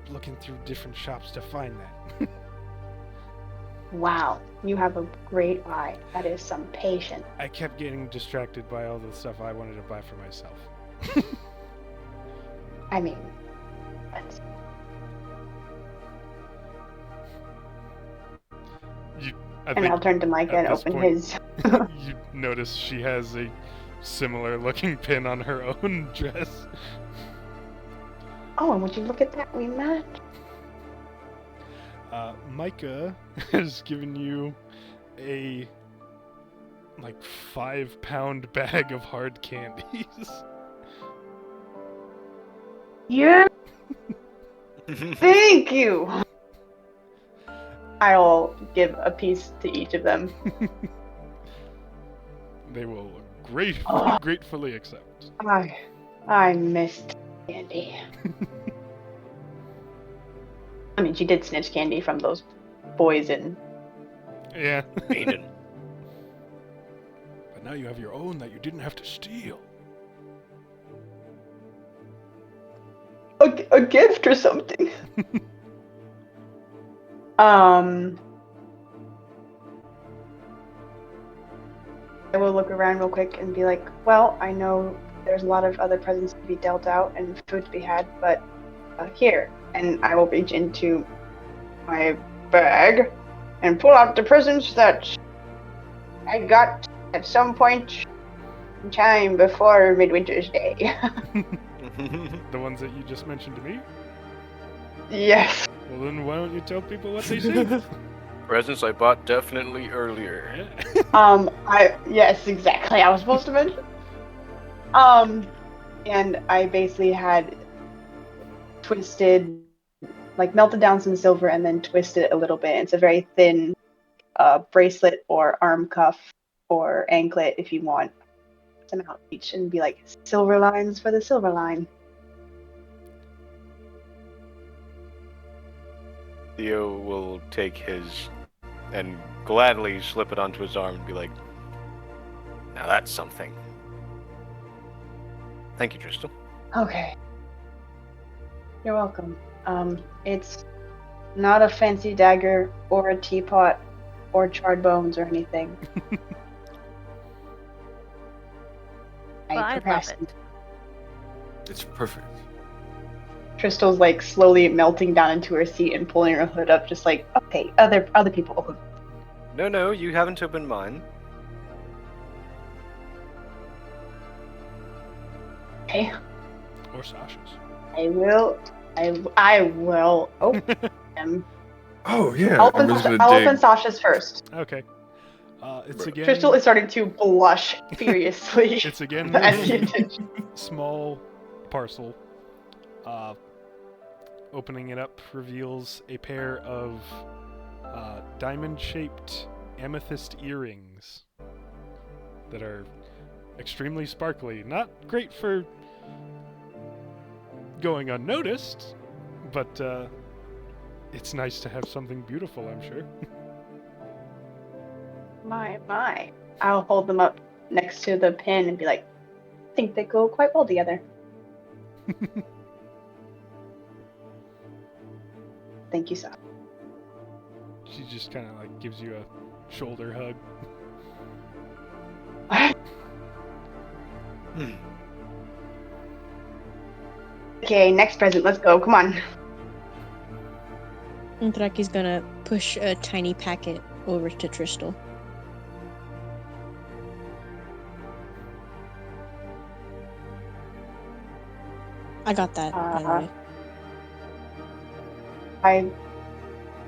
looking through different shops to find that. wow, you have a great eye. That is some patience. I kept getting distracted by all the stuff I wanted to buy for myself. I mean, that's I and I'll turn to Micah at and this open point- his. You notice she has a similar looking pin on her own dress. Oh, and would you look at that? We match. Micah has given you a 5-pound bag of hard candies. Yeah. Thank you. I'll give a piece to each of them. They will Oh. gratefully accept. I missed candy. I mean, she did snitch candy from those boys in. Yeah. Aiden. But now you have your own that you didn't have to steal. A gift or something. I will look around real quick and be like, well, I know there's a lot of other presents to be dealt out and food to be had, but here. And I will reach into my bag and pull out the presents that I got at some point in time before Midwinter's Day. The ones that you just mentioned to me? Yes. Well, then why don't you tell people what they said? Presents I bought definitely earlier. Yes, exactly. I was supposed to mention. And I basically had twisted, melted down some silver and then twisted it a little bit. It's a very thin bracelet or arm cuff or anklet if you want some out each, and be like silver lines for the silver line. Theo will take his and gladly slip it onto his arm and be like, Now that's something. Thank you, Trystal. Okay. You're welcome. It's not a fancy dagger or a teapot or charred bones or anything. But I love procrastinate. it. It's perfect. Trystal's like slowly melting down into her seat and pulling her hood up, just like, okay, other people open. No, you haven't opened mine. Okay, Or Sasha's. I will open them. Oh yeah. I'll I'm just open gonna dig. Sasha's first. Okay. It's again. Trystal is starting to blush furiously. It's again at the a attention. small parcel. Opening it up reveals a pair of diamond-shaped amethyst earrings that are extremely sparkly. Not great for going unnoticed, but it's nice to have something beautiful, I'm sure. My. I'll hold them up next to the pin and be like, I think they go quite well together. Thank you, Sasha. She just kind of like gives you a shoulder hug. Okay, next present. Let's go. Come on. Draki's gonna push a tiny packet over to Trystal. I got that, by the way. I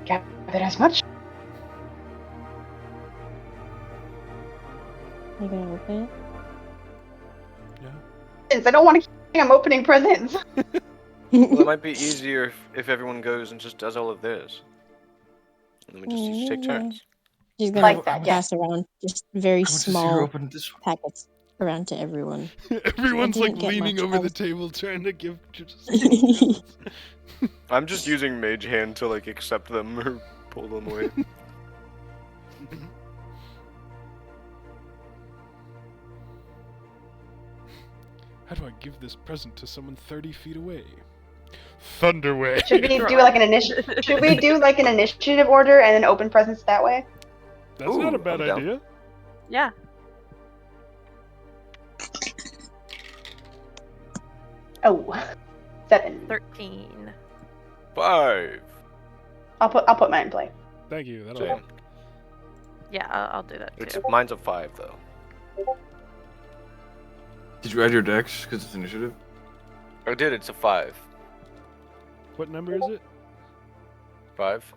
gathered as much. You gonna open it? Yeah. Since I don't want to keep I'm opening presents. Well, it might be easier if everyone goes and just does all of this. And then we just each take turns. She's gonna Like that, pass around just very I want to see her small open this one. packets around to everyone. Everyone's I like didn't get leaning much. over I the was- table trying to give just presents. I'm just using Mage Hand to like accept them or pull them away. How do I give this present to someone 30 feet away? Thunderway. Should we do like an initiative? Should we do like an initiative order and then open presents that way? That's not a Ooh, bad I'm down. idea. Yeah. Oh, 7. 13. 5. I'll put mine in play. Thank you. That'll Same. help. Yeah, I'll do that It's too. mine's a 5 though. Did you add your dex because it's initiative? I did. It's a 5. What number is it? 5.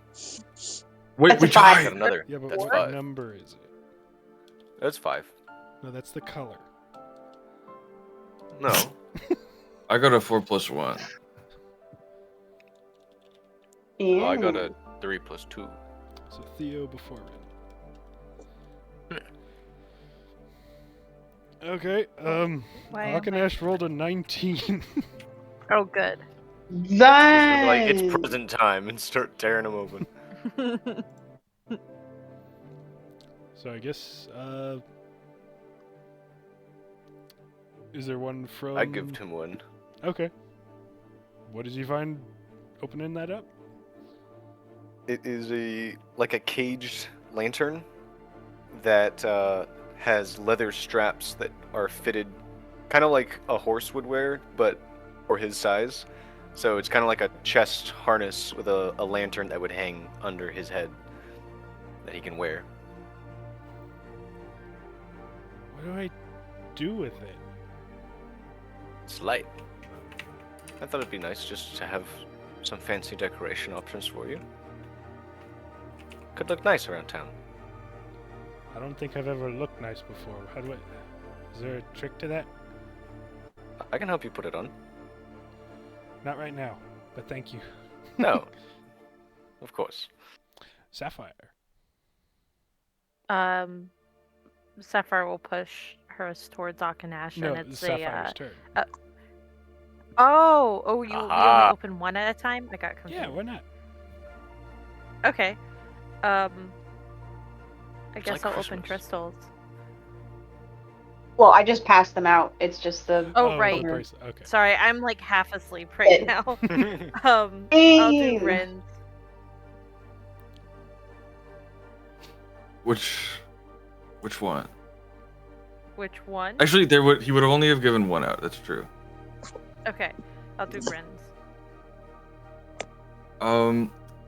Wait, That's we a 5. Got died. another. Yeah, but That's what 5. number is it? That's 5. No, that's the color. No. I got a 4+1. And I got a 3 + 2. So Theo before Rin. Okay, Why am Akanash rolled a 19. Oh, good. done. Like it's present time and start tearing them open. So I guess, is there one from... I give him one. Okay. What did you find opening that up? It is a caged lantern that has leather straps that are fitted, kind of like a horse would wear, but for his size. So it's kind of like a chest harness with a lantern that would hang under his head that he can wear. What do I do with it? It's light. I thought it'd be nice just to have some fancy decoration options for you. Could look nice around town. I don't think I've ever looked nice before. How do I... Is there a trick to that? I can help you put it on. Not right now, but thank you. No. Of course. Sapphire. Sapphire will push hers towards Akanash, No, and it's Sapphire's a. turn. You only Aha. open one at a time? I got confused. Yeah, why not? Okay. I It's guess like I'll open Christmas. Trystal's. Well, I just passed them out. It's just the. Oh, the right. bracelet. Okay. Sorry, I'm like half asleep right now. I'll do Damn. Ren's. Which one? Which one? Actually, he would only have given one out. That's true. Okay, I'll do Ren's.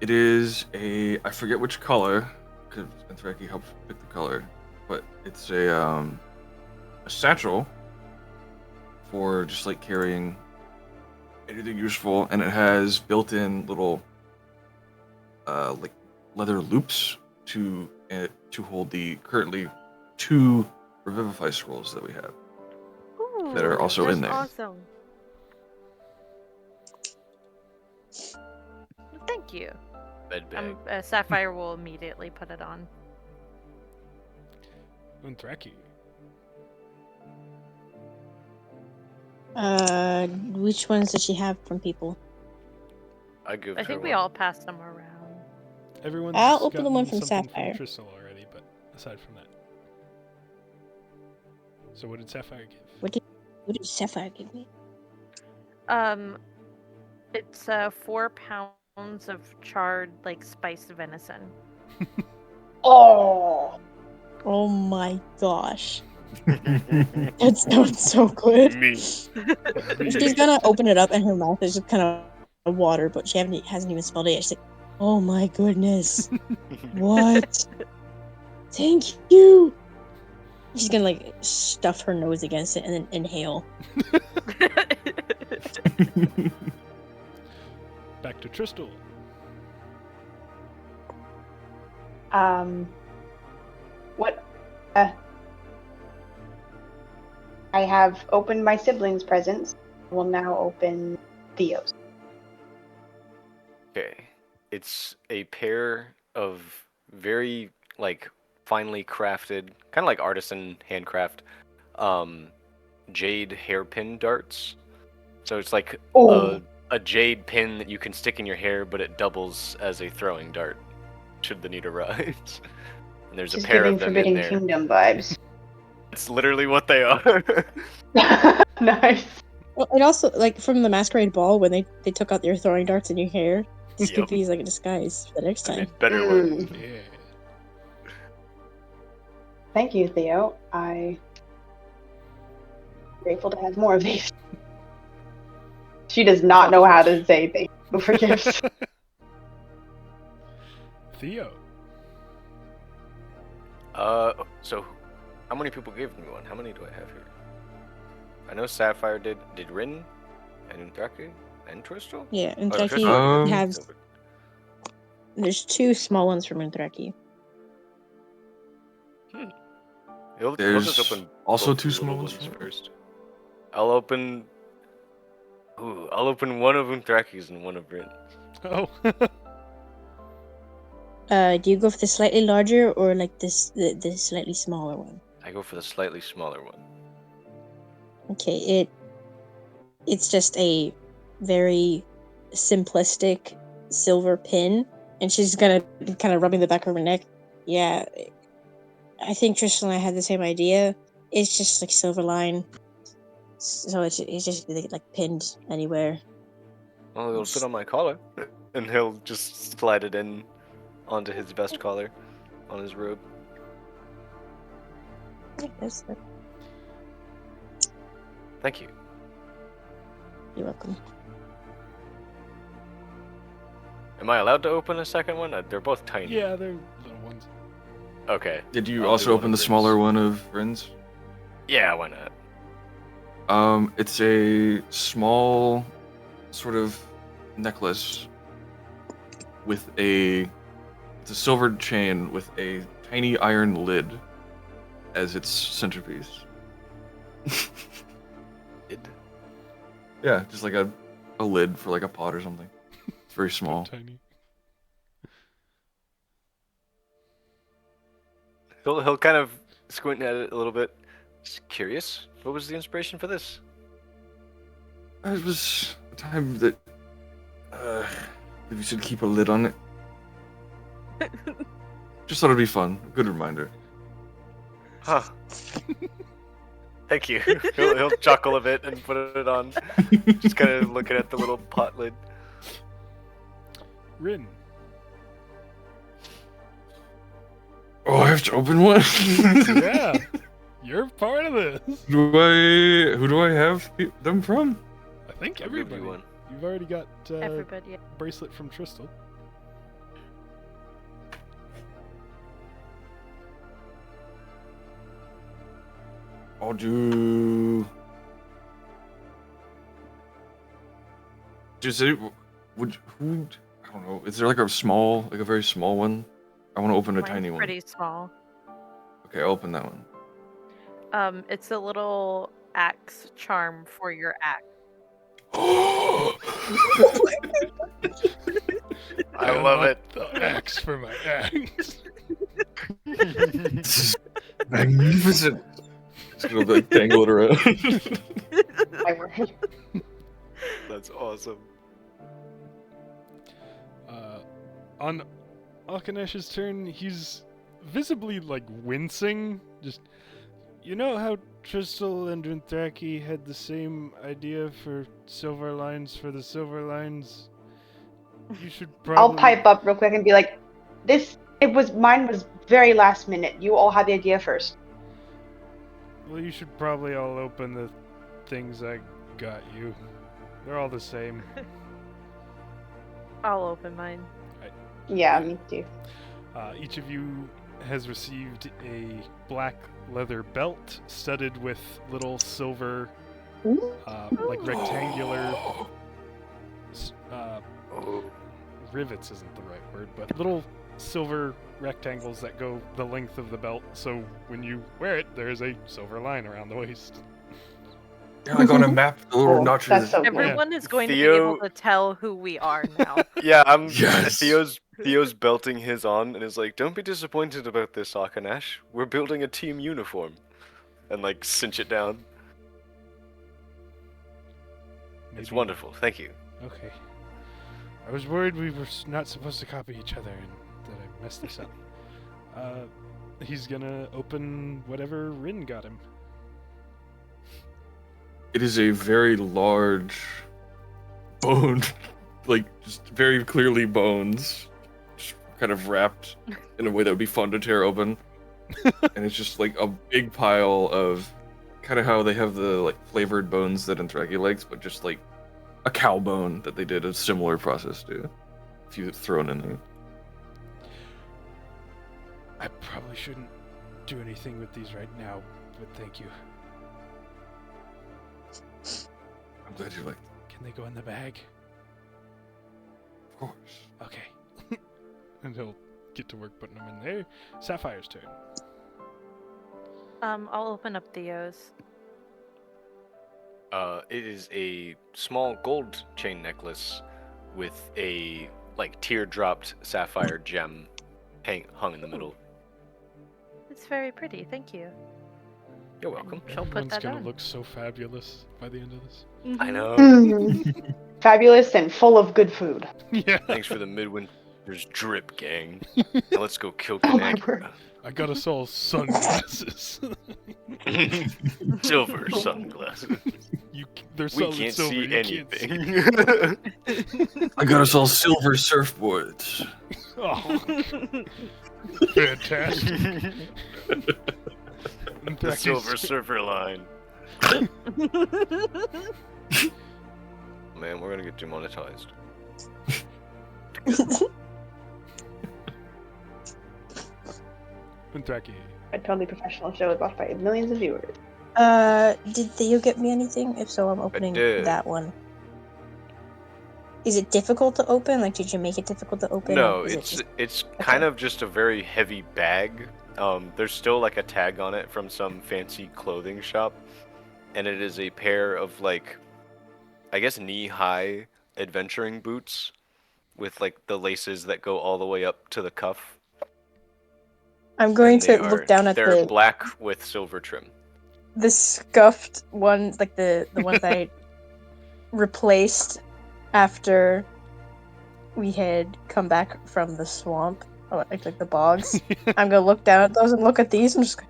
It is I forget which color, because Anthraci helps pick the color, but it's a satchel for just like carrying anything useful, and it has built-in little like leather loops to hold the currently 2 revivify scrolls that we have. Ooh, That are also that's in there. Awesome. Thank you. Bed bag. Sapphire will immediately put it on. Unthracky. Which ones does she have from people? I give I her think we one. all passed them around. Everyone's I'll open the one gotten from something Sapphire. from Trystal already, but aside from that. So what did Sapphire give? What did Sapphire give me? It's 4 pounds of charred like spiced venison. Oh. Oh my gosh. That sounds so good. Me. She's gonna open it up and her mouth is just kind of water, but she hasn't even smelled it yet. She's like, oh my goodness. What? Thank you. She's gonna like stuff her nose against it and then inhale. Back to Trystal. What? I have opened my siblings' presents. I will now open Theo's. Okay. It's a pair of very like finely crafted, kind of like artisan handcraft, jade hairpin darts. So it's like Oh. a jade pin that you can stick in your hair, but it doubles as a throwing dart should the need arise. And there's Just a pair giving of them in Forbidden there. Kingdom vibes. It's literally what they are. Nice. Well, it also like from the masquerade ball when they took out your throwing darts in your hair. Just Yep. give these like a disguise for the next I time. made better ones. Yeah. Thank you, Theo. I'm grateful to have more of these. She does not know how to say thank you for gifts. Theo. So how many people gave me one? How many do I have here? I know Sapphire did Rin and Unthracky and Trystal? Yeah, Oh, Unthracky Trystal did. has. There's 2 small ones from Unthracky. We'll There's just open also both 2 the small little ones ones from her. first. I'll open one of Unthraki's and one of Rin. Oh. Do you go for the slightly larger or like the slightly smaller one? I go for the slightly smaller one. Okay, it's just a very simplistic silver pin, and she's gonna be kind of rubbing the back of her neck. Yeah, I think Trystal and I had the same idea. It's just like silver line, so it's just like pinned anywhere. Well, it'll fit on my collar, and he'll just slide it in onto his vest collar on his robe. Yes, Thank you. you're welcome. Am I allowed to open a second one? They're both tiny. Yeah, they're little ones. Okay. Did you I'll also do one open of the Rin's. smaller one of Rin's? Yeah, why not? It's a small sort of necklace with it's a silver chain with a tiny iron lid as its centerpiece. Yeah, just like a lid for like a pot or something. It's very small. Tiny. He'll kind of squint at it a little bit. Just curious, what was the inspiration for this? It was a time that you should keep a lid on it. Just thought it'd be fun. A good reminder. Huh. Thank you. He'll chuckle a bit and put it on. Just kind of looking at the little pot lid. Rin. Oh, I have to open one? Yeah. You're part of this. Who do I have them from? I think I'll give you everybody. one. You've already got Everybody. bracelet from Trystal. I'll do. Just who? I don't know. Is there like a very small one? I want to open a Mine's tiny one. pretty small. Okay, I'll open that one. It's a little axe charm for your axe. I love it. The axe for my axe. This is magnificent. Just gonna like dangle it around. That's awesome. On Akanesh's turn, he's visibly like wincing. Just, you know how Trystal and Dothraki had the same idea for silver lines for the silver lines? You should probably. I'll pipe up real quick and be like, mine was very last minute. You all had the idea first. Well, you should probably all open the things I got you. They're all the same. I'll open mine. Yeah, me too. Each of you has received a black leather belt studded with little silver, like rectangular rivets isn't the right word, but little silver rectangles that go the length of the belt, so when you wear it, there's a silver line around the waist. You're like on a map, the little Cool. notches. That's so cool. Everyone is going to be Theo- able to tell who we are now. Yeah, Yes. Theo's belting his on and is like, "Don't be disappointed about this, Akanesh. We're building a team uniform," and like cinch it down. It's Maybe- wonderful. Thank you. Okay. I was worried we were not supposed to copy each other and that I messed this up. He's gonna open whatever Rin got him. It is a very large bone, like just very clearly bones, just kind of wrapped in a way that would be fun to tear open. And it's just like a big pile of kind of how they have the like flavored bones that Dothraki likes, but just like a cow bone that they did a similar process to. If you thrown in there. I probably shouldn't do anything with these right now, but thank you. I'm glad you liked Can they go in the bag? it. Of course. Okay. And he'll get to work putting them in there. Sapphire's turn. I'll open up Theo's. It is a small gold chain necklace with a like teardropped sapphire gem hung in the middle. It's very pretty, thank you. You're welcome. She'll put Everyone's that gonna on. look so fabulous by the end of this. I know. Mhm. Fabulous and full of good food. Yeah. Thanks for the Midwinter's drip, gang. Now let's go kill Oh my Canagra. I got us all sunglasses. Silver sunglasses. They're We solid can't silver. see You can't see. anything. I got us all silver surfboards. Oh, fantastic. The Silver Surfer line. Man, we're gonna get demonetized. Kentucky. A totally professional show watched by millions of viewers. Did Theo get me anything? If so, I'm opening did. that one. Is it difficult to open? Like, did you make it difficult to open? No, or is it's it just... it's kind of just a very heavy bag. There's still like a tag on it from some fancy clothing shop, and it is a pair of like, I guess knee-high adventuring boots, with like the laces that go all the way up to the cuff. I'm going And to they look down at they're the black with silver trim. scuffed ones, like the ones that I replaced after we had come back from the swamp, or like the bogs. I'm gonna look down at those and look at these and just go,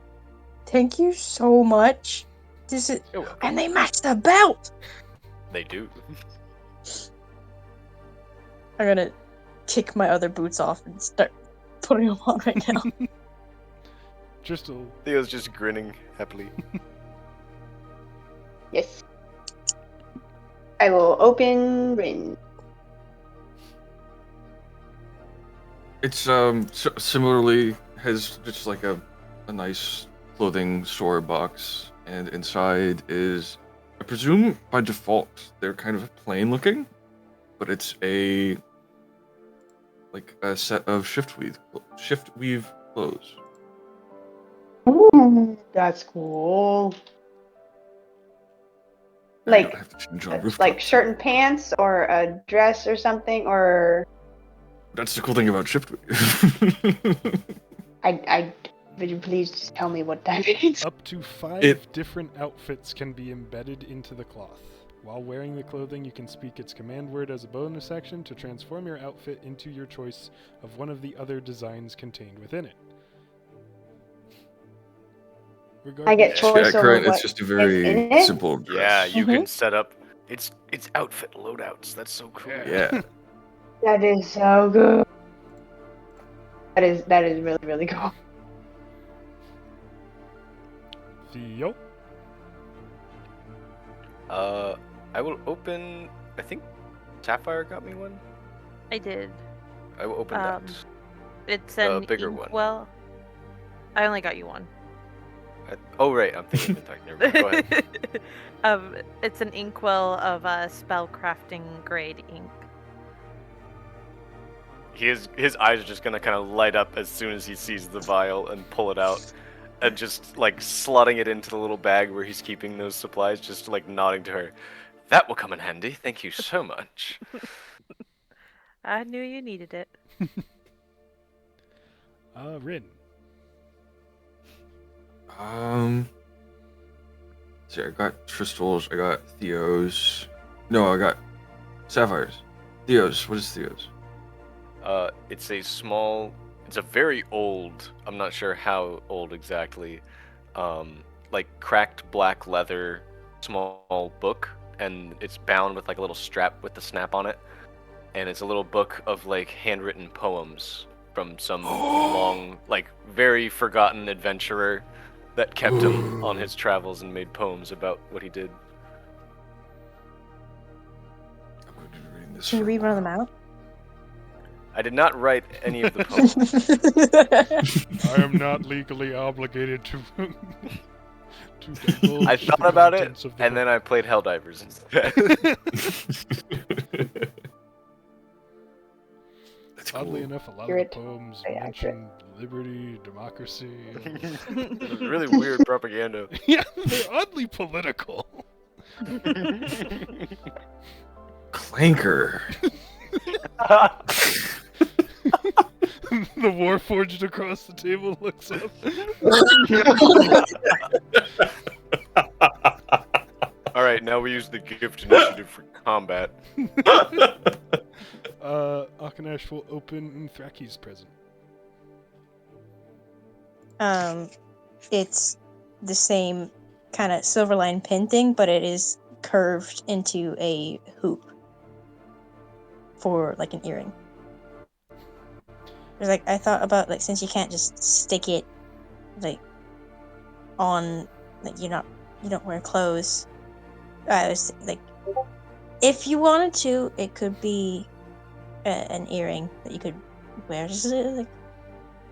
thank you so much. This is, You're welcome. and they match the belt. They do. I'm gonna kick my other boots off and start putting them on right now. Trystal. Theo's just grinning happily. Yes. I will open Rin. It's similarly has just like a nice clothing store box, and inside is, I presume by default they're kind of plain looking, but it's a set of shift weave clothes. Ooh, that's cool. I don't Like, have to change on rooftops. like shirt and pants, or a dress or something, or That's the cool thing about shift weave. would you please just tell me what that means? Up to 5 different outfits can be embedded into the cloth. While wearing the clothing, you can speak its command word as a bonus action to transform your outfit into your choice of one of the other designs contained within it. I get choice over current, what it's just a is very in it? simple dress. Yeah, you can set up. It's outfit loadouts. That's so cool. Yeah. That is so good. That is really, really cool. Theo. I will open. I think Sapphire got me one. I did. I will open that. It's The an bigger one. Well, I only got you one. Oh right, I'm thinking Midnight. Never mind. Go ahead. It's an inkwell of spellcrafting grade ink. His eyes are just gonna kind of light up as soon as he sees the vial and pull it out, and just like slotting it into the little bag where he's keeping those supplies, just like nodding to her. That will come in handy. Thank you so much. I knew you needed it. Rin. See, I got Trystal's, I got Theo's. No, I got Sapphire's. Theo's. What is Theo's? It's a very old, I'm not sure how old exactly, like cracked black leather small book, and it's bound with like a little strap with the snap on it, and it's a little book of like handwritten poems from some long, like very forgotten adventurer that kept him on his travels and made poems about what he did. I'm going to be reading this. Can you for a read one of them while. out? I did not write any of the poems. I am not legally obligated to divulge I the thought about it, contents of the and then I played Helldivers instead. That's cool. Oddly enough, a lot Accurate. of the poems Very mention liberty, democracy. It's really weird propaganda. Yeah, they're oddly political. Clanker. The Warforged across the table looks up. Alright, now we use the gift initiative for combat. Akanash will open Thraki's present. It's the same kind of silverline pin thing, but it is curved into a hoop for like an earring. There's like, I thought about like, since you can't just stick it like on, like you don't wear clothes. I was like, if you wanted to, it could be an earring that you could wear. Just like,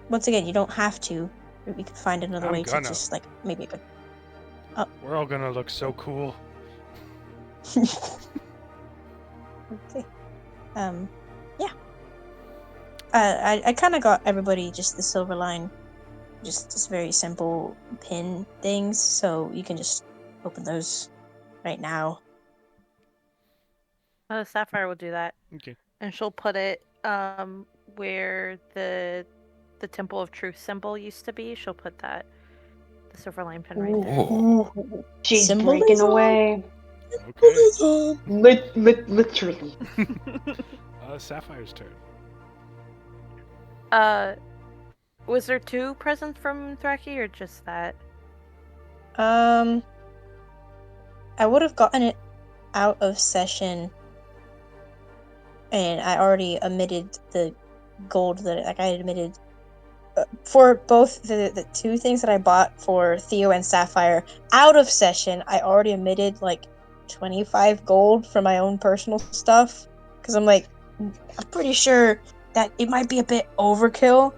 once again, you don't have to. We could find another I'm way gonna. to just like maybe it could. We're all gonna look so cool. Okay. Yeah. I kind of got everybody just the silver line, just very simple pin things, so you can just open those right now. Sapphire will do that. Okay. And she'll put it where the Temple of Truth symbol used to be. She'll put the silver line pin right there. Oh. She's Symbolism. breaking away. Okay. Literally. Sapphire's turn. Was there 2 presents from Thraki or just that? I would have gotten it out of session, and I already omitted the gold that I had omitted for both the two things that I bought for Theo and Sapphire out of session. I already omitted like 25 gold for my own personal stuff because I'm pretty sure that it might be a bit overkill,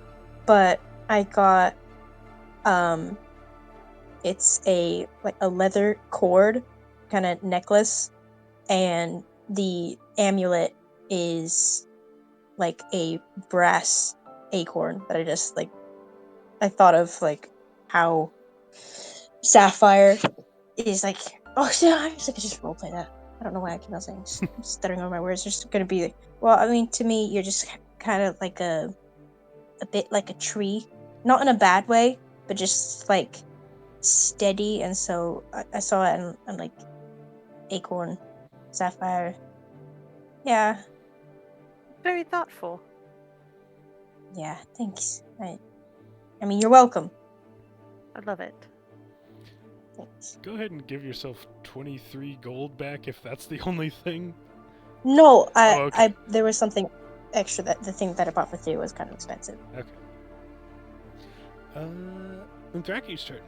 but I got it's a leather cord kind of necklace, and the amulet is like a brass acorn that I thought of how Sapphire is oh shit, I could just roleplay that. I don't know why I keep on saying stuttering over my words. It's just gonna be to me you're just kind of like a bit like a tree, not in a bad way, but just steady. And so I saw it and I'm like, acorn, Sapphire. Yeah, Very thoughtful. yeah, thanks. I mean, you're welcome. I love it. Thanks. Go ahead and give yourself 23 gold back if that's the only thing. No, okay. there was something extra that the thing that I bought for Theo was kind of expensive. Okay. Unthraki's turn.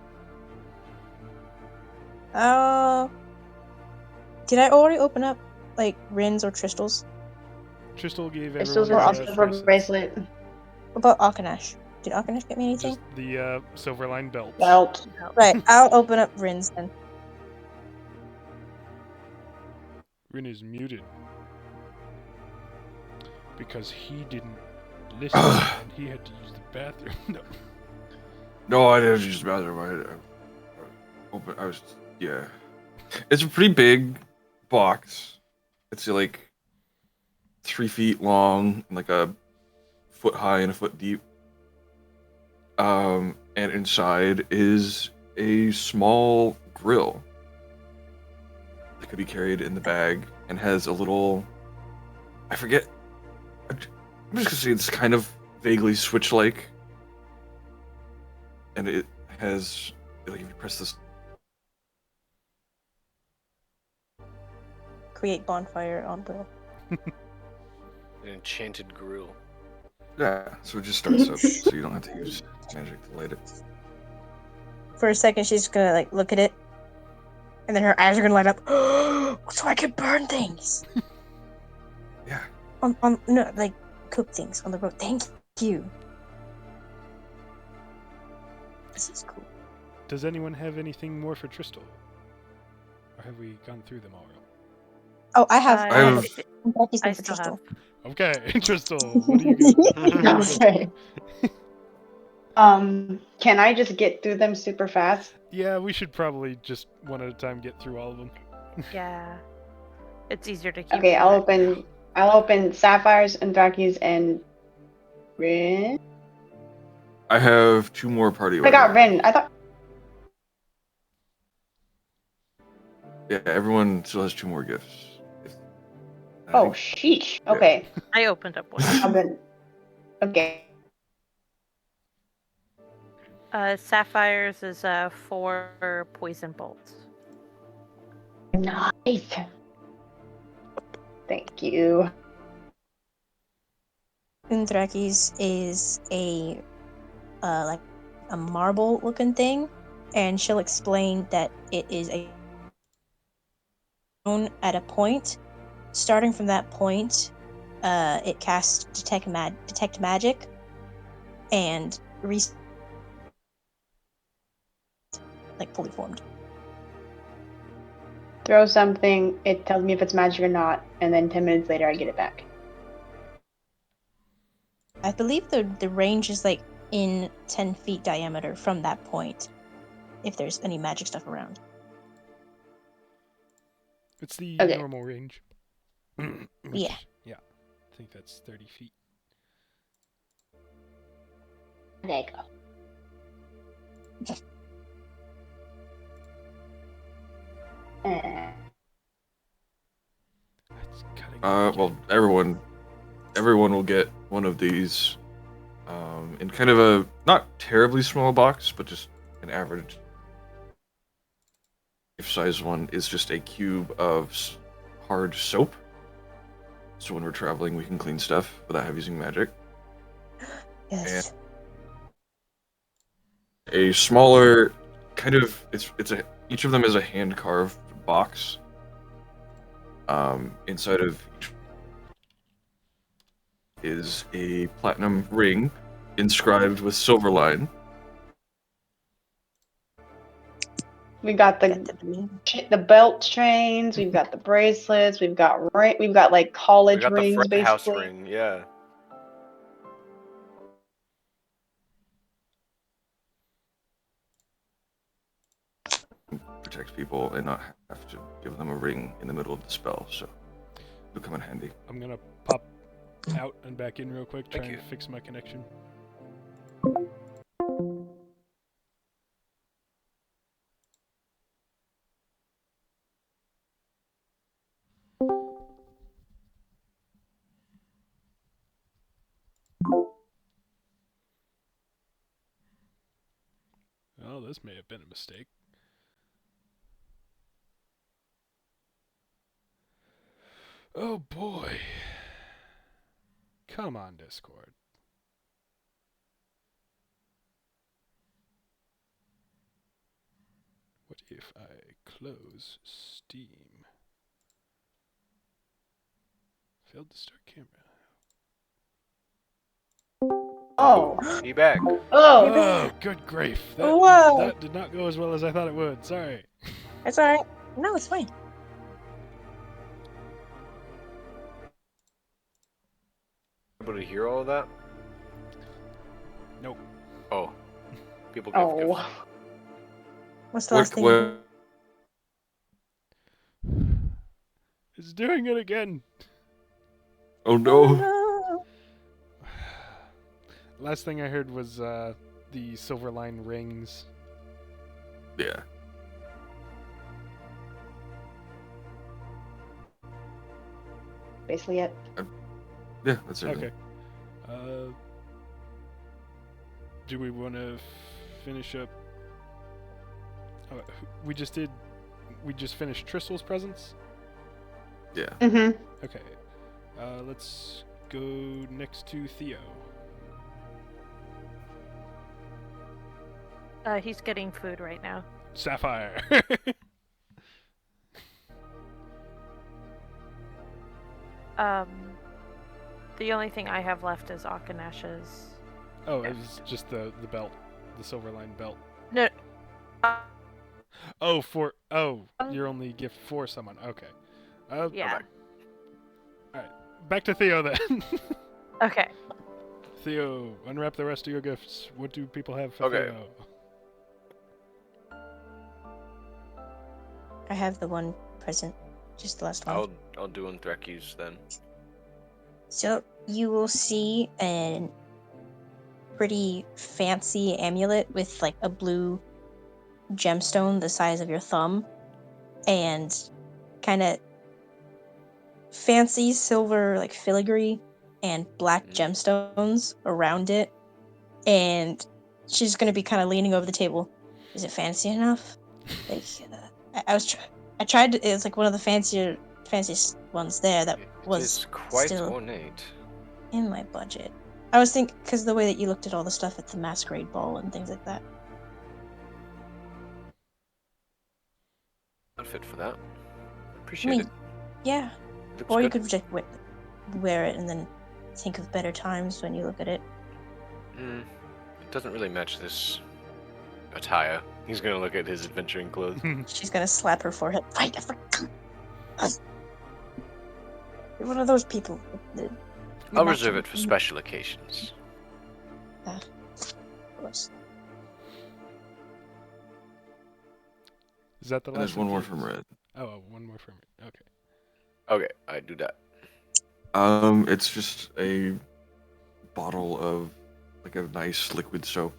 Did I already open up Rins or Trystals? Trystal gave Crystals everyone are a silver bracelet. What about Akanash? Did Akanash get me anything? Just the silver line belt. Belt. Right, I'll open up Rins then. Rin is muted. Because he didn't listen and he had to use the bathroom. No. No, I didn't use the bathroom. Yeah. It's a pretty big box. It's 3 feet long and a foot high and a foot deep. And inside is a small grill that could be carried in the bag and has a little, I forget, I'm just gonna say it's kind of vaguely switch-like. And it has, if you press this, Create bonfire on grill. An enchanted grill. yeah, so it just starts up, so you don't have to use magic to light it. For a second, she's gonna look at it, and then her eyes are gonna light up. So I can burn things. Yeah. Cook things on the road. Thank you. This is cool. Does anyone have anything more for Trystal? Or have we gone through them all? Oh, I have. I still have. Okay, Trystal, what do you got? Okay. Can I just get through them super fast? Yeah, we should probably just one at a time get through all of them. Yeah. It's easier to keep. Okay, I'll open Sapphires and Drakis and Rin. I have 2 more party I got orders. Rin. I thought. Yeah, everyone still has 2 more gifts. Oh, sheesh. Okay. I opened up one. Okay. Sapphires is 4 poison bolts. Nice. Thank you. Unthraki's is a marble looking thing, and she'll explain that it is a stone at a point. Starting from that point, it casts detect magic and fully formed. Throw something, it tells me if it's magic or not, and then 10 minutes later I get it back. I believe the range is in 10 feet diameter from that point, if there's any magic stuff around. It's the Okay. normal range. Yeah. Yeah, I think that's 30 feet. There you go. Well, everyone will get one of these, in kind of a not terribly small box, but just an average size one is just a cube of hard soap. So when we're traveling, we can clean stuff without using magic. Yes. And a smaller, kind of, each of them is a hand carved box. Inside of each is a platinum ring inscribed with silverline. We got Got the blue. the belt chains. We've got the bracelets. We've got We've got like college We got rings, the frat house basically. ring, yeah. Protect people and not have to give them a ring in the middle of the spell, so it'll come in handy. I'm gonna pop out and back in real quick, Thank trying you. to fix my connection. Oh, this may have been a mistake. Oh boy. Come on, Discord. What if I close Steam? Failed to start camera. Oh. Be back. Oh. Oh, good grief. Whoa. That did not go as well as I thought it would. Sorry. That's alright. No, it's fine. Able to hear all of that? Nope. Oh. People give gifts. Oh. What's the last thing? It's doing it again. Oh no! No. Last thing I heard was the Silverline rings. Yeah. Basically it. Yeah, that's it. Okay. Do we want to finish up? We just finished Trystal's presents? Yeah. Mm-hmm. Okay. Let's go next to Theo. He's getting food right now. Sapphire. The only thing I have left is Akanesh's. Oh, it was just the belt, the Silverline belt. No. Oh, your only gift for someone. Okay. Yeah. Back to Theo then. Okay. Theo, unwrap the rest of your gifts. What do people have for Okay. Theo? I have the one present, just the last one. I'll do Unthreki's then. So you will see a pretty fancy amulet with like a blue gemstone the size of your thumb and kind of fancy silver like filigree and black gemstones around it, and she's gonna be kind of leaning over the table. Is it fancy enough? Like I tried to, it's like one of the fanciest ones there that was It's quite still ornate. in my budget. I was thinking, because the way that you looked at all the stuff at the masquerade ball and things like that. I'd fit for that. Appreciate it. Yeah. Looks Or you good. could just wear it and then think of better times when you look at it. It doesn't really match this attire. He's gonna look at his adventuring clothes. She's gonna slap her forehead. Right, I forgot. You're one of those people. I'll reserve it for special occasions. Of course. Is that the last? And there's one more of from Theo's? Red. Oh, one more from me. Okay. Okay, I do that. It's just a bottle of like a nice liquid soap.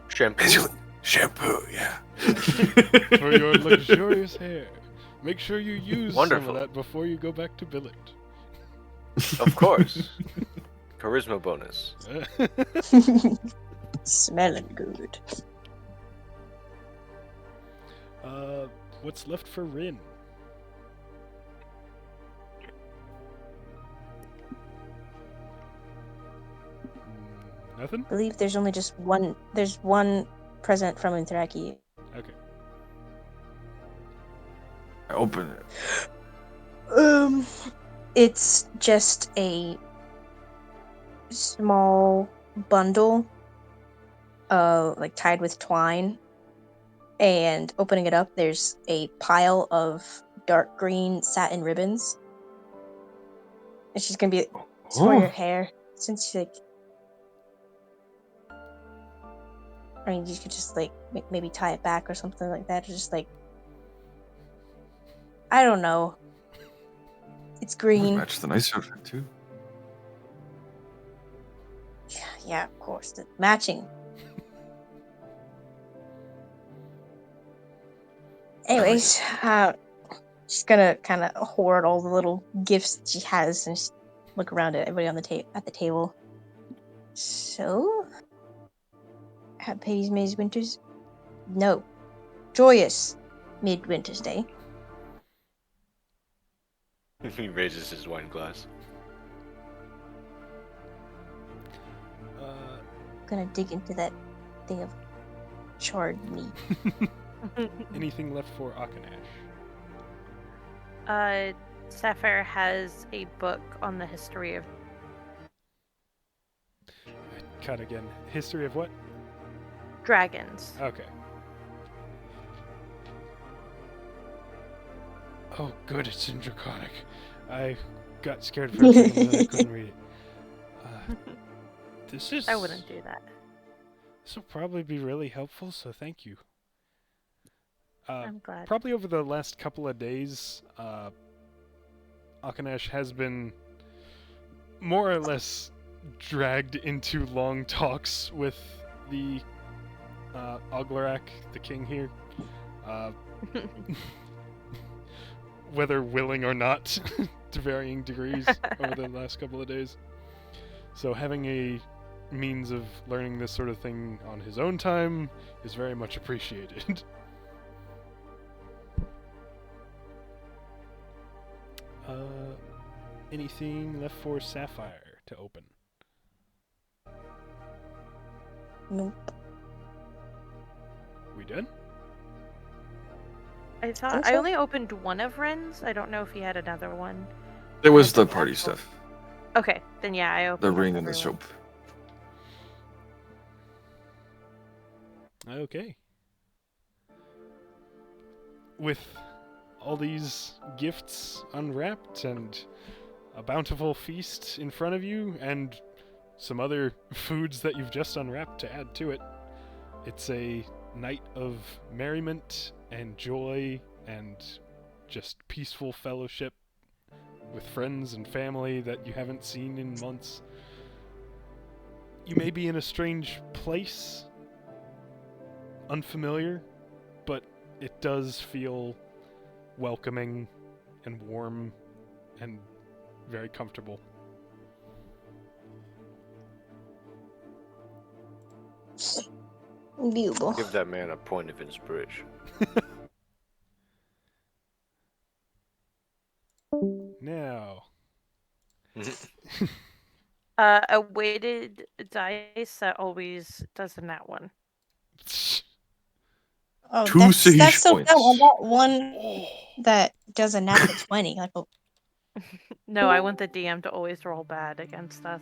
Shampoo. Shampoo, yeah. For your luxurious hair. Make sure you use Wonderful. some of that before you go back to billet. Of course. Charisma bonus. Smelling good. What's left for Rin? Nothing? I believe there's only just one. There's one present from Inthraki. Okay. I open it. It's just a small bundle, like tied with twine. And opening it up, there's a pile of dark green satin ribbons. And she's gonna be, it's for your hair. Since like, I mean, you could just like maybe tie it back or something like that, or just like, I don't know. It's green. Match the nice outfit too. Yeah, of course, the matching. Anyways, she's gonna kind of hoard all the little gifts she has and just look around at everybody on the at the table. So, happy Midwinter's? No, joyous Midwinter's Day. He raises his wine glass. Gonna dig into that thing of charred meat. Anything left for Akanash? Sapphire has a book on the history of Cut again. History of what? dragons. Okay. Oh, good, it's in Draconic. I got scared for a second that I couldn't read it. This is... I wouldn't do that. This will probably be really helpful, so thank you. I'm glad. Probably over the last couple of days, Akanash has been more or less dragged into long talks with the Oglarak, the king here. Whether willing or not, to varying degrees over the last couple of days. So having a means of learning this sort of thing on his own time is very much appreciated. Anything left for Sapphire to open? Nope. We done? I thought Think I so? only opened one of Ren's. I don't know if he had another one. It was the party stuff. Okay, then yeah, I opened The one ring for and the everyone. soap. Okay. With all these gifts unwrapped and a bountiful feast in front of you and some other foods that you've just unwrapped to add to it, it's a night of merriment and joy and just peaceful fellowship with friends and family that you haven't seen in months. You may be in a strange place, unfamiliar, but it does feel welcoming and warm and very comfortable. Beautiful. Give that man a point of inspiration. Now, A weighted dice that always does a nat one. Oh, 2 sage that's so points. dumb. I got one that does a natural 20. Like, oh, No, I want the DM to always roll bad against us.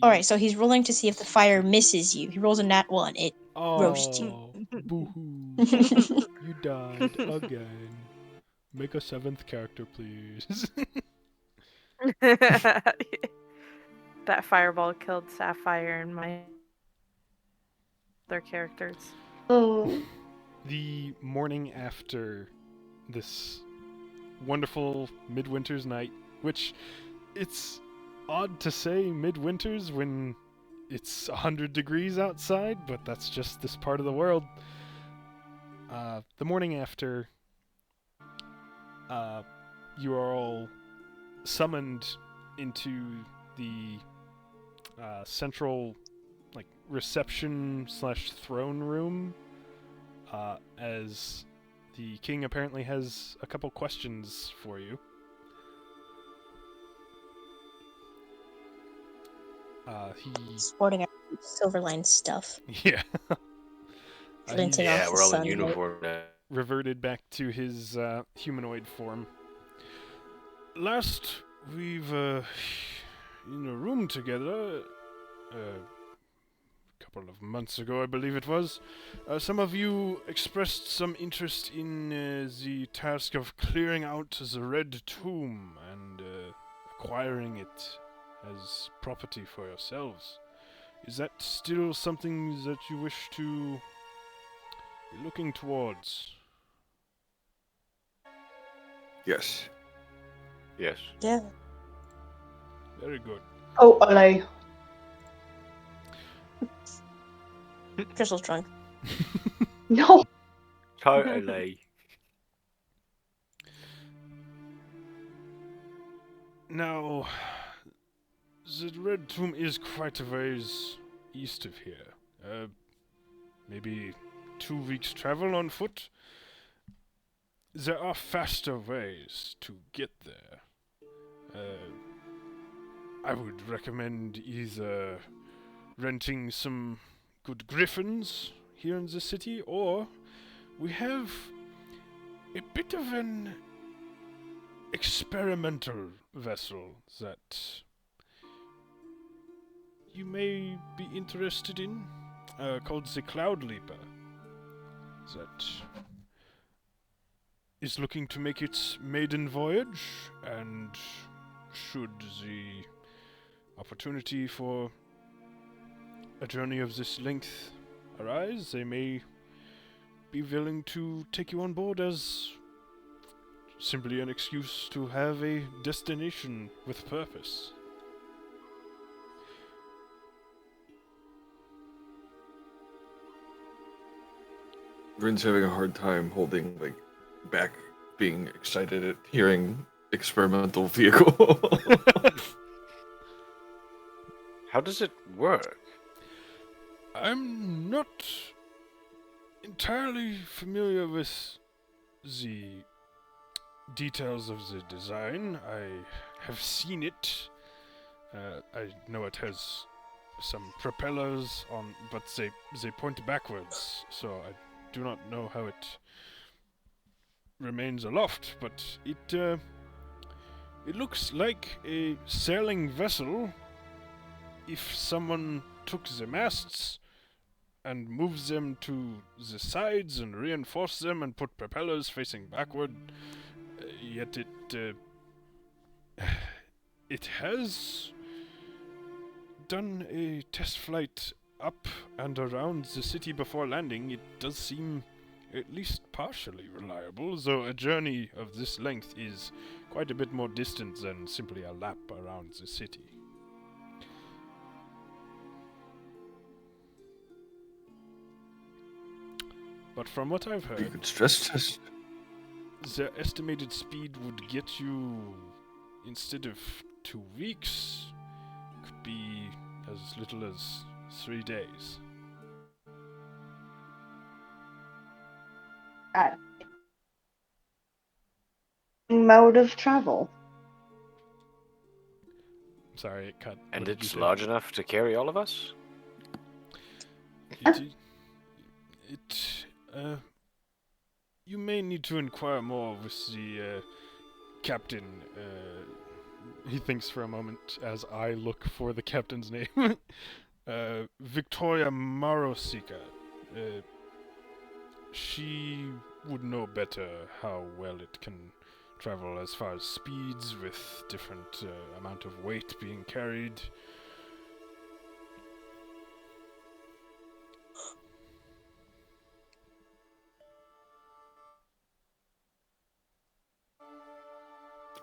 alright, so he's rolling to see if the fire misses you. He rolls a nat 1. It roasts you. Oh, boo-hoo. You died again. Make a 7th character, please. That fireball killed Sapphire and my other characters. Oh, The morning after this wonderful midwinter's night, which it's odd to say midwinters when it's 100 degrees outside, but that's just this part of the world. The morning after, you are all summoned into the central, like, reception/throne room, as the king apparently has a couple questions for you. Sporting our Silverline stuff. Yeah. Glinting Yeah, off we're the all in sun. uniform now. Reverted back to his humanoid form. Last we've in a room together a couple of months ago, I believe it was, some of you expressed some interest in the task of clearing out the Red Tomb and acquiring it as property for yourselves. Is that still something that you wish to be looking towards? Yes. Yes. Yeah. Very good. Oh, Olay. Crystal's drunk. No. Totally. Now, the Red Tomb is quite a ways east of here. Maybe 2 weeks' travel on foot. There are faster ways to get there. I would recommend either renting some good griffins here in the city, or we have a bit of an experimental vessel that you may be interested in, called the Cloud Leaper, that is looking to make its maiden voyage, and should the opportunity for a journey of this length arise, they may be willing to take you on board as simply an excuse to have a destination with purpose. Rin's having a hard time holding back, being excited at hearing experimental vehicle. How does it work? I'm not entirely familiar with the details of the design. I have seen it. I know it has some propellers on, but they point backwards, so I do not know how it remains aloft, but it looks like a sailing vessel if someone took the masts and moves them to the sides and reinforce them and put propellers facing backward. Yet it has done a test flight up and around the city before landing. It does seem at least partially reliable, though a journey of this length is quite a bit more distant than simply a lap around the city. But from what I've You heard, could stress test. their estimated speed would get you, instead of 2 weeks, could be as little as 3 days. Mode of travel. Sorry, it cut. And What did you it's say? large enough to carry all of us? You may need to inquire more with the captain. He thinks for a moment as I look for the captain's name. Victoria Marosika. She would know better how well it can travel as far as speeds with different amount of weight being carried.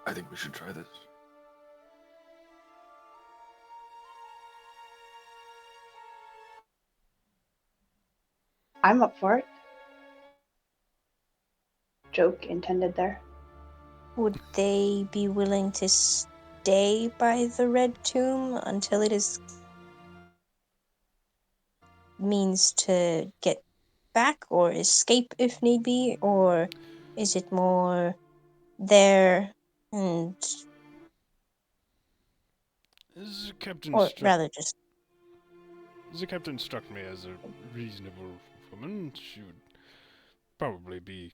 I think we should try this. I'm up for it. Joke intended there. Would they be willing to stay by the Red Tomb until it is means to get back or escape if need be, or is it more there and The captain or struck rather just me as a reasonable woman. She would probably be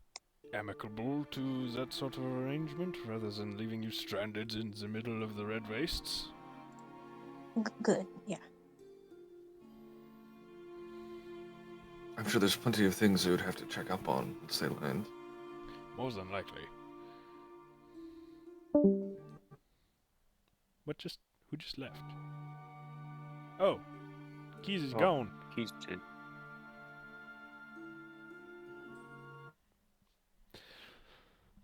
amicable to that sort of arrangement, rather than leaving you stranded in the middle of the Red Wastes. good? Yeah. I'm sure there's plenty of things they would have to check up on once they land. More than likely. Who just left? Oh, Keys is gone. He's dead.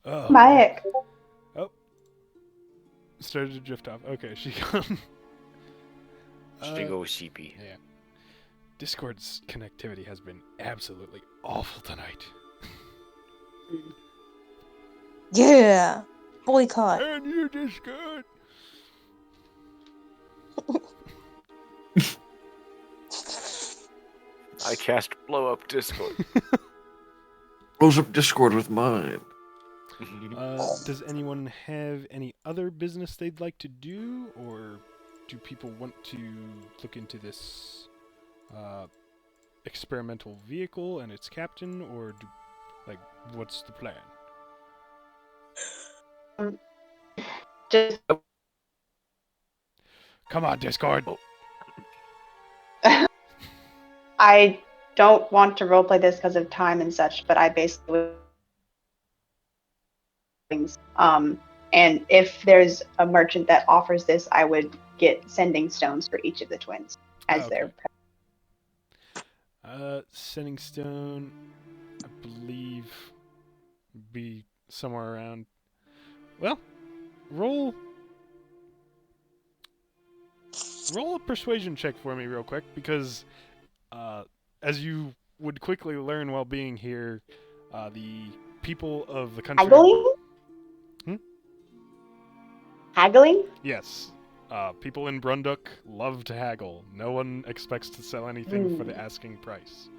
Oh, Mayek. oh, started to drift off. Okay, she gone. Big old sheepy. Yeah. Discord's connectivity has been absolutely awful tonight. Yeah. Boycott. And you Discord! I cast blow up Discord. Blows up Discord with mine. Does anyone have any other business they'd like to do, or do people want to look into this experimental vehicle and its captain, or what's the plan? Just Come on, Discord! I don't want to roleplay this because of time and such, but I basically things. And if there's a merchant that offers this, I would get sending stones for each of the twins as their. Sending stone, I believe, be somewhere around. Well, roll a persuasion check for me real quick, because as you would quickly learn while being here, the people of the country. Haggling? Haggling? Yes. People in Brunduk love to haggle. No one expects to sell anything for the asking price.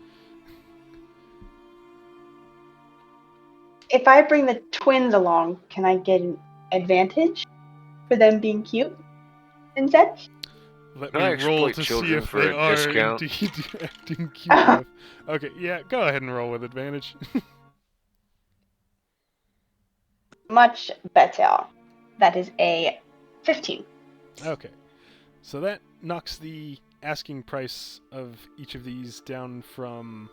If I bring the twins along, can I get an advantage for them being cute instead? Let Can I me roll exploit to see children if for they a are discount? indeed acting cute enough. Okay, yeah, go ahead and roll with advantage. Much better. That is a 15. Okay, so that knocks the asking price of each of these down from...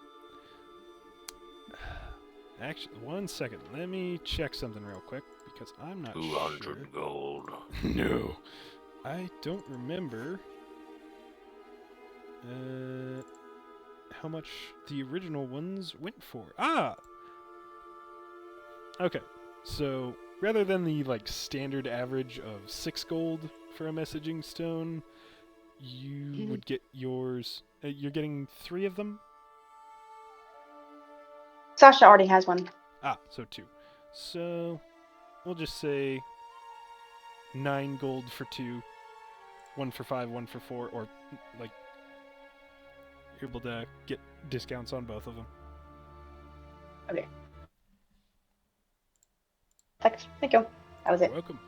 Actually, 1 second. Let me check something real quick, because I'm not 200 sure. gold. No. I don't remember how much the original ones went for. Ah! Okay, so rather than the standard average of 6 gold for a messaging stone, you would get yours. You're getting 3 of them? Sasha already has one. Ah, so 2. So we'll just say 9 gold for 2, 1 for 5, 1 for 4, or you're able to get discounts on both of them. Okay. Thanks. Thank you. That was it. You're welcome.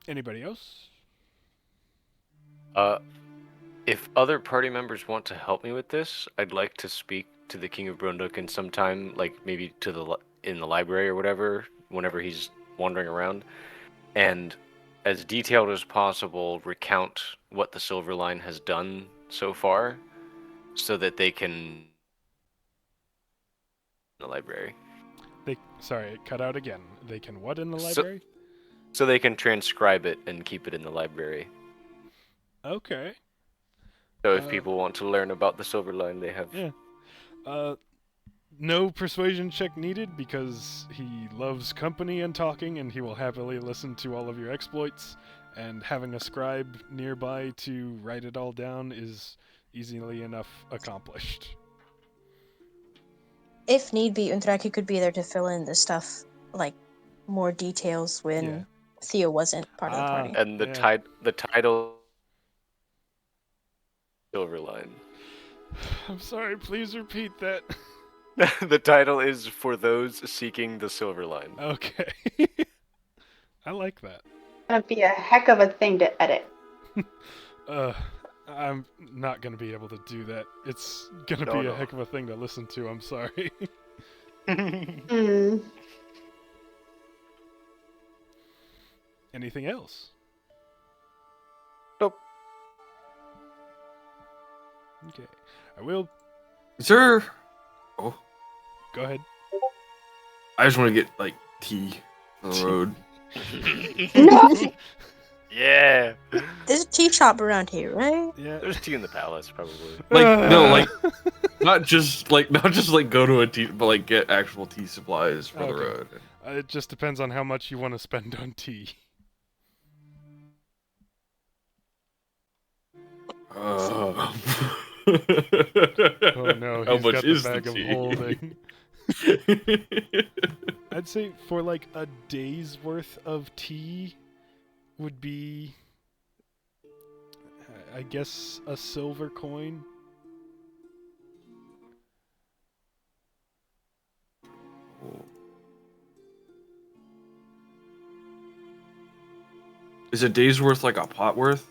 Anybody else? If other party members want to help me with this, I'd like to speak to the King of Brunduk in some time, maybe in the library or whatever, whenever he's wandering around, and as detailed as possible recount what the Silver Line has done so far, so that they can in the library. Sorry, it cut out again. They can what in the library? So they can transcribe it and keep it in the library. Okay. So if people want to learn about the Silver Line, they have... Yeah. No persuasion check needed, because he loves company and talking, and he will happily listen to all of your exploits, and having a scribe nearby to write it all down is easily enough accomplished. If need be, Undraki could be there to fill in the stuff, more details when Theo wasn't part of the party. And the title Silver Line. I'm sorry, please repeat that. The title is For Those Seeking the Silver Line. Okay. I like that. It's gonna be a heck of a thing to edit. I'm not gonna be able to do that. It's gonna No, be a no. heck of a thing to listen to, I'm sorry. Mm. Anything else? Nope. Okay. I will Is there? Oh, go ahead. I just want to get like tea for the road. No! Yeah. There's a tea shop around here, right? Yeah. There's tea in the palace, probably. Like no, like not just like go to a tea, but like get actual tea supplies for the Okay. road. It just depends on how much you want to spend on tea. Oh No, How he's much got is the bag the of tea? holding. I'd say for like a day's worth of tea would be, I guess, a silver coin. Is a day's worth like a pot worth?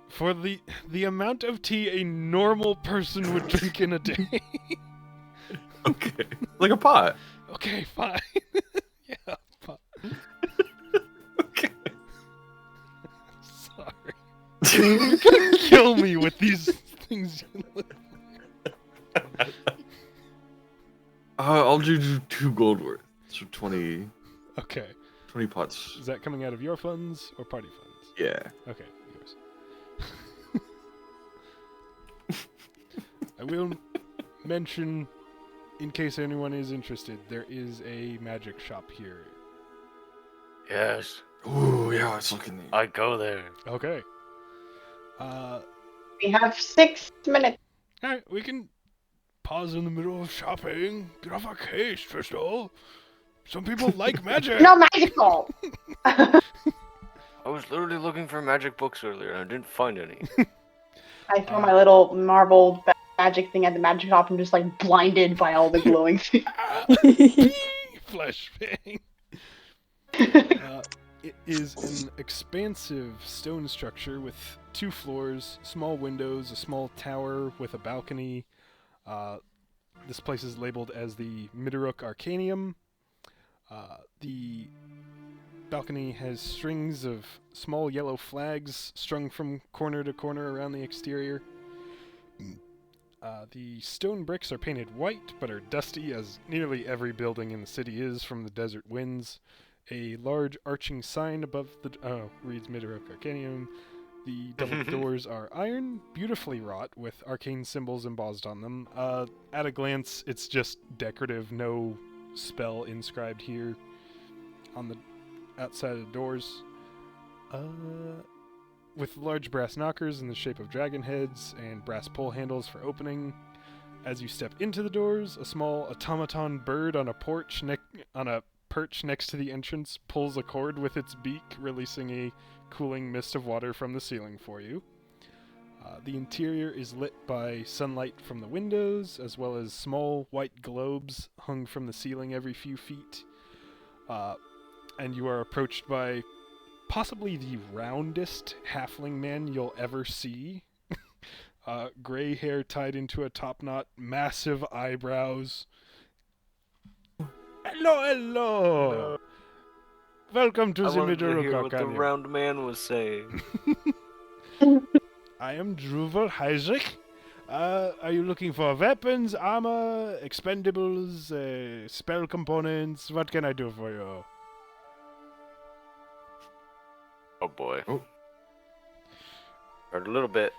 For the amount of tea a normal person would drink in a day. Okay, like a pot. Okay, fine. Yeah, fine. Okay. Sorry. You're gonna kill me with these things. I'll do 2 gold worth. So 20 Okay. 20 pots. Is that coming out of your funds or party funds? Yeah. Okay, yours. I will mention, in case anyone is interested, there is a magic shop here. Yes. Ooh, yeah, it's looking neat. I go there. Okay. We have 6 minutes. Alright, we can pause in the middle of shopping. Get off our case, Trystal. Some people like magic. No magical! I was literally looking for magic books earlier and I didn't find any. I throw my little marble magic thing at the magic shop and just like blinded by all the glowing things. Flashbang. It is an expansive stone structure with 2 floors, small windows, a small tower with a balcony. This place is labeled as the Midwinter Arcanium. The balcony has strings of small yellow flags strung from corner to corner around the exterior. The stone bricks are painted white, but are dusty, as nearly every building in the city is from the desert winds. A large arching sign above the reads Midwinter Arcanium. The double doors are iron, beautifully wrought, with arcane symbols embossed on them. At a glance, it's just decorative, no spell inscribed here on the outside of the doors. With large brass knockers in the shape of dragon heads and brass pole handles for opening. As you step into the doors, a small automaton bird on a perch next to the entrance pulls a cord with its beak, releasing a cooling mist of water from the ceiling for you. The interior is lit by sunlight from the windows, as well as small white globes hung from the ceiling every few feet. And you are approached by possibly the roundest halfling man you'll ever see. Gray hair tied into a top knot, massive eyebrows. Hello! Welcome to I the wanted to Midwinter hear what the Arcanium. round man was saying. I am Druval Heisrich. Are you looking for weapons, armor, expendables, spell components? What can I do for you? Oh boy. Oh. Heard a little bit.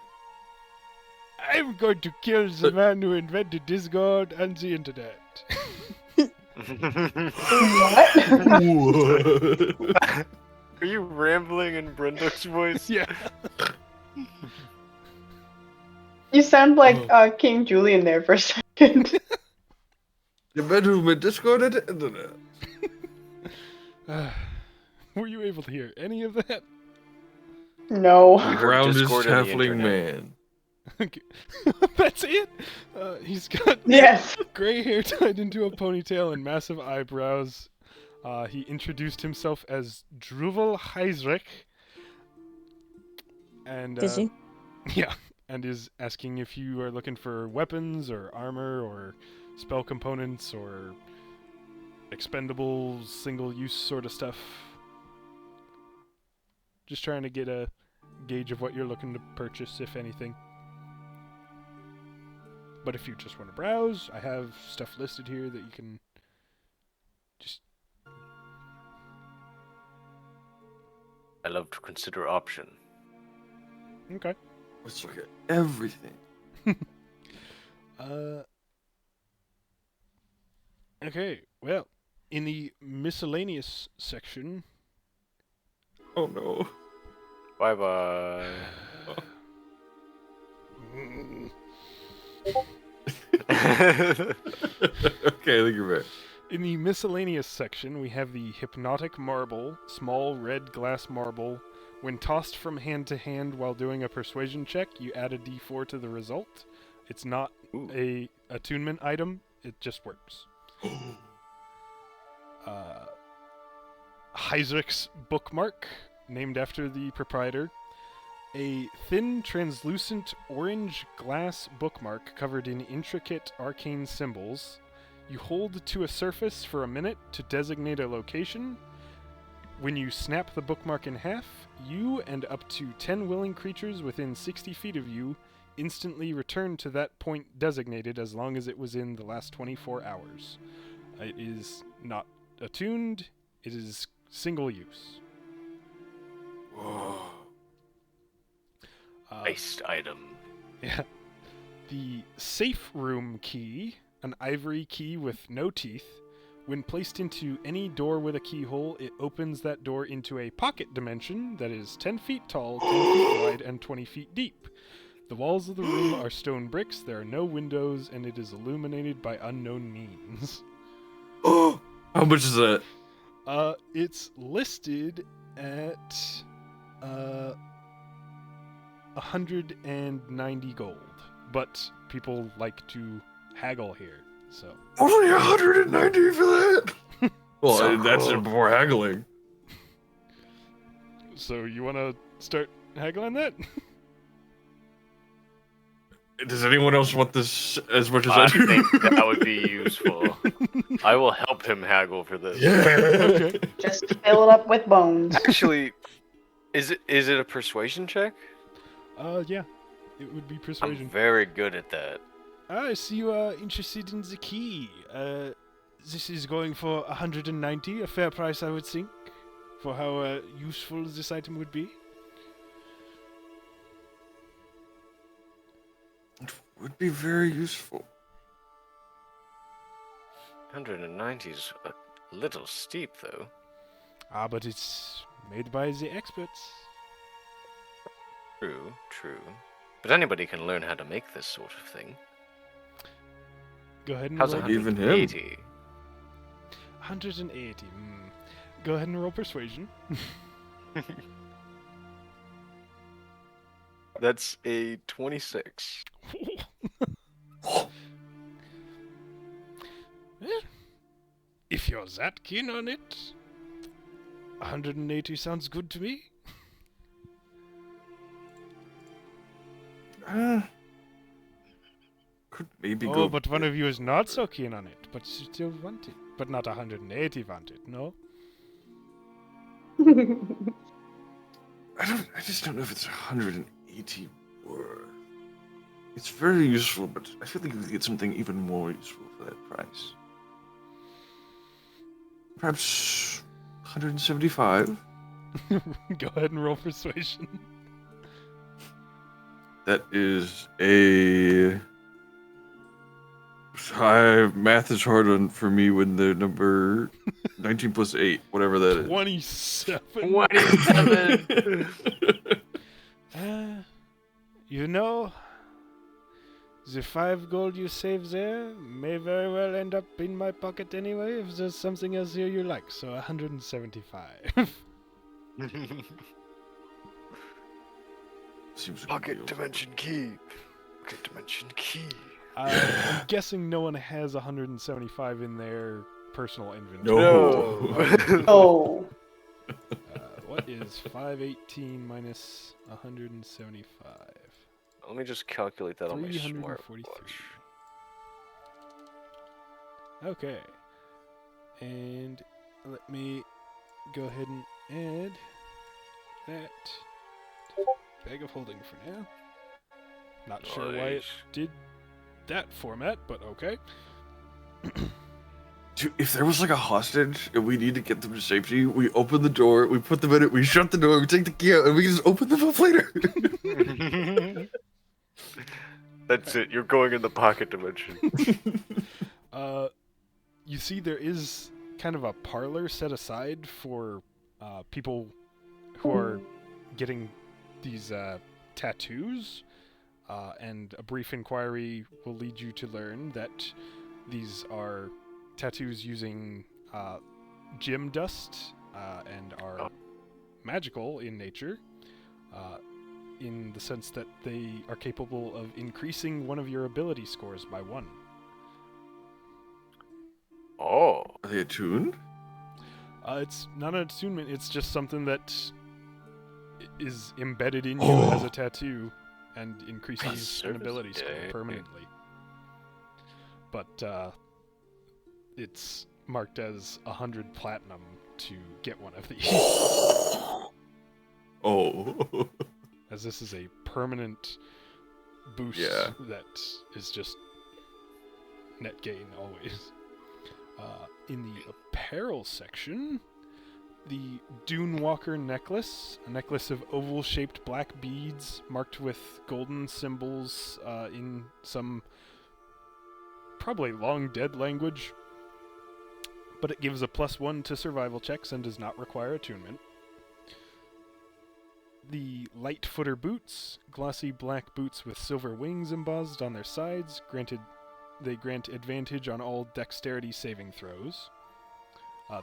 I'm going to kill the man who invented Discord and the internet. What? Are you rambling in Brendo's voice? Yeah. You sound like King Julian there for a second. The man who made Discord and the internet. Were you able to hear any of that? No. We heard Roundest Discord on the halfling internet. man. Okay. That's it. He's got Yes. gray hair tied into a ponytail and massive eyebrows. He introduced himself as Druvel Heisrek. And Did you? yeah, and is asking if you are looking for weapons or armor or spell components or expendable single-use sort of stuff. Just trying to get a gauge of what you're looking to purchase, if anything. But if you just want to browse, I have stuff listed here that you can just... I love to consider option. Okay. Let's look at everything. Okay, well, in the miscellaneous section... Oh no. Bye bye. Okay, I think you're right. In the miscellaneous section, we have the hypnotic marble, small red glass marble. When tossed from hand to hand while doing a persuasion check, you add a d4 to the result. It's not a attunement item, it just works. Heisrick's bookmark, named after the proprietor. A thin, translucent orange glass bookmark covered in intricate arcane symbols. You hold to a surface for a minute to designate a location. When you snap the bookmark in half, you and up to 10 willing creatures within 60 feet of you instantly return to that point designated as long as it was in the last 24 hours. It is not attuned, it is single use. Whoa. Iced item. Yeah. The safe room key, an ivory key with no teeth. When placed into any door with a keyhole, it opens that door into a pocket dimension that is 10 feet tall, 10 feet wide, and 20 feet deep. The walls of the room are stone bricks, there are no windows, and it is illuminated by unknown means. Oh, how much is that? It's listed at 190 gold, but people like to haggle here, so. Only 190 for that? Well, So that's cool. before haggling. So you want to start haggling that? Does anyone else want this as much as I I do? think that would be useful. I will help him haggle for this. Yeah. Okay. Just fill it up with bones. Actually, is it a persuasion check? Yeah. It would be I'm persuasion. very good at that. I see you are interested in the key. This is going for 190, a fair price, I would think, for how useful this item would be. It would be very useful. 190 is a little steep, though. Ah, but it's made by the experts. True, true. But anybody can learn how to make this sort of thing. Go ahead and How's roll. Even him. 180? 180. Go ahead and roll persuasion. That's a 26. Well, if you're that keen on it, 180 sounds good to me. Could maybe go. Oh, but one of you is not so keen on it, but you still want it. But not 180 want it, no? I just don't know if it's 180 worth. It's very useful, but I feel like we could get something even more useful for that price. Perhaps 175. Go ahead and roll persuasion. That is a. Math is hard for me when the number 19 plus 8, whatever that is. 27. 27! You know, the 5 gold you save there may very well end up in my pocket anyway if there's something else here you like, so 175. Seems like a Pocket deal. dimension key. Pocket dimension key. I'm guessing no one has 175 in their personal inventory. No. Oh. What is 518 minus 175? Let me just calculate that on my 343. smartwatch. Okay. And let me go ahead and add that to bag of holding for now. Not sure why it Nice. did that format, but okay. Dude, if there was like a hostage and we need to get them to safety, we open the door, we put them in it, we shut the door, we take the key out, and we can just open them up later. That's it. You're going in the pocket dimension. You see there is kind of a parlor set aside for people who are getting these tattoos, and a brief inquiry will lead you to learn that these are tattoos using gem dust and are magical in nature, in the sense that they are capable of increasing one of your ability scores by 1. Oh. Are they attuned? It's not an attunement, it's just something that is embedded in you as a tattoo and increases an ability score permanently. But it's marked as 100 platinum to get one of these. Oh. As this is a permanent boost that is just net gain always. In the apparel section, the Dune Walker necklace, a necklace of oval-shaped black beads marked with golden symbols in some probably long-dead language, but it gives a +1 to survival checks and does not require attunement. The light footer boots, glossy black boots with silver wings embossed on their sides, they grant advantage on all dexterity saving throws.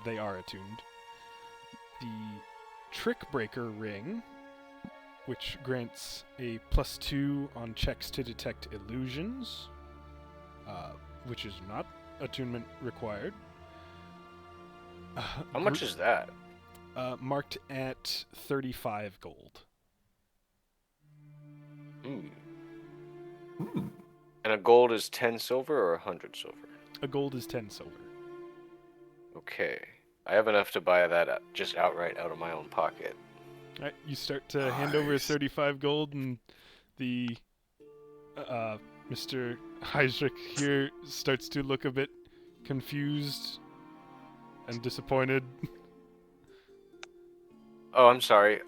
They are attuned. The Trick Breaker ring, which grants a +2 on checks to detect illusions, which is not attunement required. How much is that? Marked at 35 gold. Ooh. Hmm. And a gold is 10 silver or 100 silver? A gold is 10 silver. Okay. I have enough to buy that just outright out of my own pocket. Alright, you start to hand over Nice. 35 gold, and the Mr. Heydrich here starts to look a bit confused and disappointed. Oh, I'm sorry.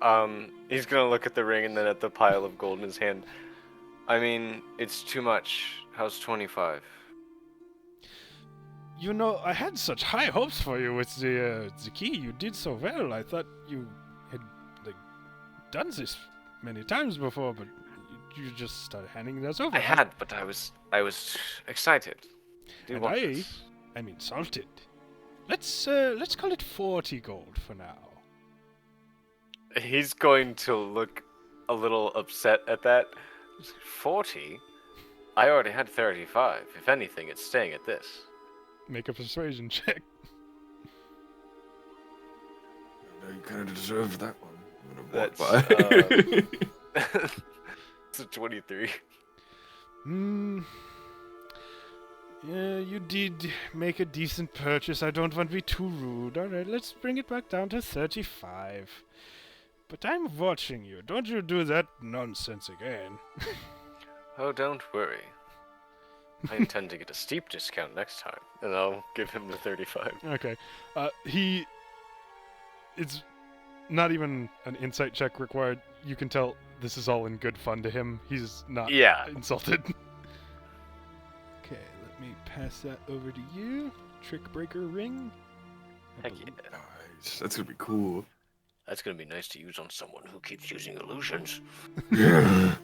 He's gonna look at the ring and then at the pile of gold in his hand. I mean, it's too much. How's 25? You know, I had such high hopes for you with the key. You did so well. I thought you had done this many times before, but you just started handing us over. I had, but I was excited. And I'm insulted. Let's call it 40 gold for now. He's going to look a little upset at that. 40? I already had 35. If anything, it's staying at this. Make a persuasion check. No, you kind of deserved that one. I'm gonna walk That's, by. It's a 23. Yeah, you did make a decent purchase. I don't want to be too rude. Alright, let's bring it back down to 35. But I'm watching you. Don't you do that nonsense again. Oh, don't worry. I intend to get a steep discount next time, and I'll give him the 35. Okay. It's not even an insight check required. You can tell this is all in good fun to him. He's not insulted. Okay, let me pass that over to you. Trick Breaker ring. Heck yeah. Nice. That's gonna be cool. That's gonna be nice to use on someone who keeps using illusions. Yeah.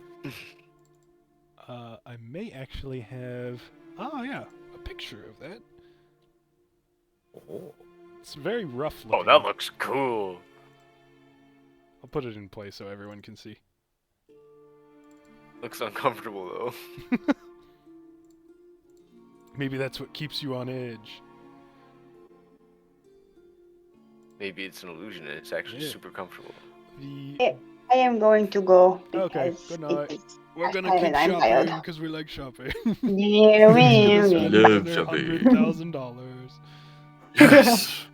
I may actually have... Oh, yeah, a picture of that. Oh. It's very rough looking. Oh, that looks cool. I'll put it in place so everyone can see. Looks uncomfortable though. Maybe that's what keeps you on edge. Maybe it's an illusion and it's actually Yeah. super comfortable. I am going to go Okay, because good night. it's We're past gonna time keep and I'm shopping tired. because we like shopping. Yeah, Gonna we- spend Love another shopping. $100,000. Yes.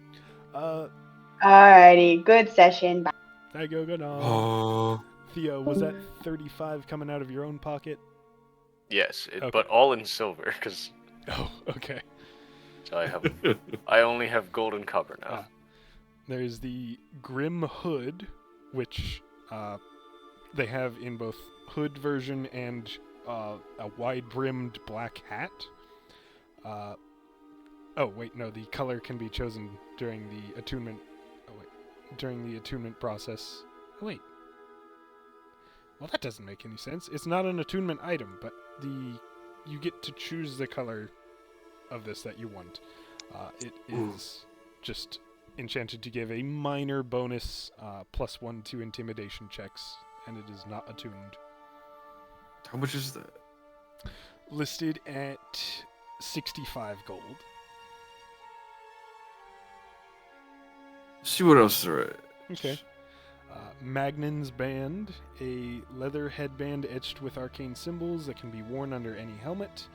Alrighty, good session. Bye. I go good night. Oh. Theo, was that 35 coming out of your own pocket? Yes, Okay. but all in silver, because Oh, okay. I only have gold and copper now. Ah. There's the Grim Hood, which they have in both hood version and a wide-brimmed black hat. Oh wait, no, the color can be chosen during the attunement. During the attunement process. Oh wait. Well, that doesn't make any sense. It's not an attunement item, but you get to choose the color of this that you want. It is just enchanted to give a minor bonus +1 to intimidation checks, and it is not attuned. How much is that? Listed at 65 gold. See what else there is. Okay. Magnan's Band, a leather headband etched with arcane symbols that can be worn under any helmet.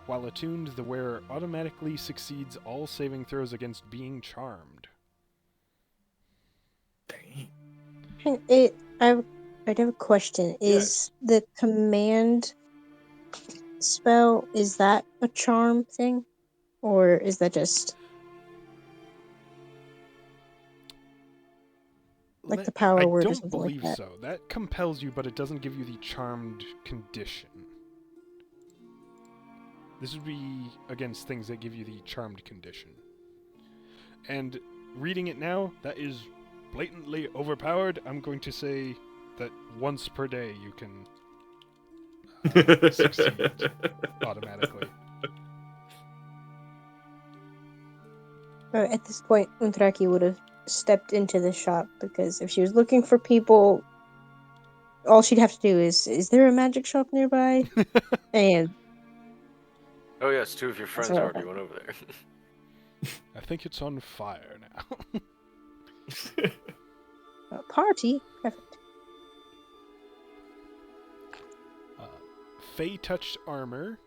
While attuned, the wearer automatically succeeds all saving throws against being charmed. Dang. I have a question. Is the command spell, is that a charm thing? Or is that just like the power word or I something don't like believe that? so. That compels you, but it doesn't give you the charmed condition. This would be against things that give you the charmed condition. And reading it now, that is blatantly overpowered. I'm going to say that once per day you can succeed automatically. At this point, Untraki would have stepped into the shop, because if she was looking for people, all she'd have to do is there a magic shop nearby? And Oh yes, two of your friends all right. already went over there. I think it's on fire now. a party? Perfect. Fey touched armor,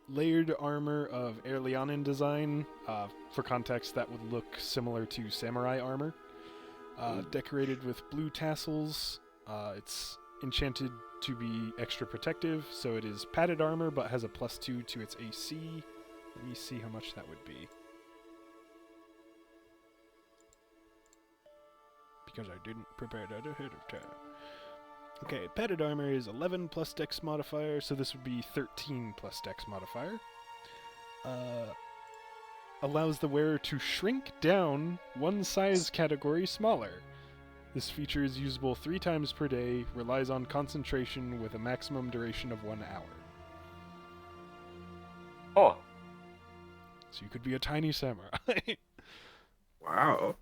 layered armor of Erlianin design. For context, that would look similar to samurai armor. Decorated with blue tassels. It's enchanted to be extra protective, so it is padded armor but has a +2 to its AC. Let me see how much that would be. Because I didn't prepare that ahead of time. Okay, padded armor is 11 plus dex modifier, so this would be 13 plus dex modifier. Allows the wearer to shrink down one size category smaller. This feature is usable 3 times per day, relies on concentration with a maximum duration of 1 hour. Oh, So you could be a tiny samurai. Wow.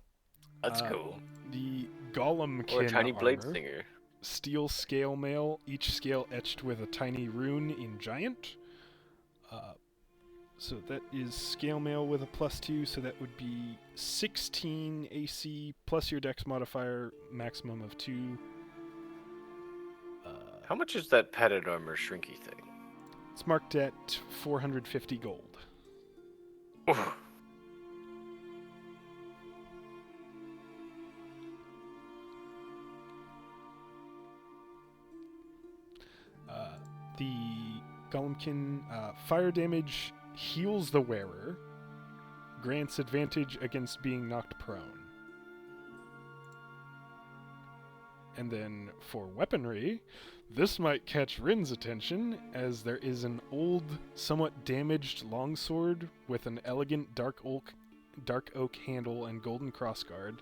that's cool. The Golemkin Or a tiny blade armor. singer. Steel scale mail, each scale etched with a tiny rune in giant. So that is scale mail with a +2, so that would be 16 AC plus your dex modifier, maximum of 2. How much is that padded armor shrinky thing? It's marked at 450 gold. Oof. The Golemkin fire damage heals the wearer, grants advantage against being knocked prone. And then for weaponry, this might catch Rin's attention, as there is an old, somewhat damaged longsword with an elegant dark oak handle and golden crossguard.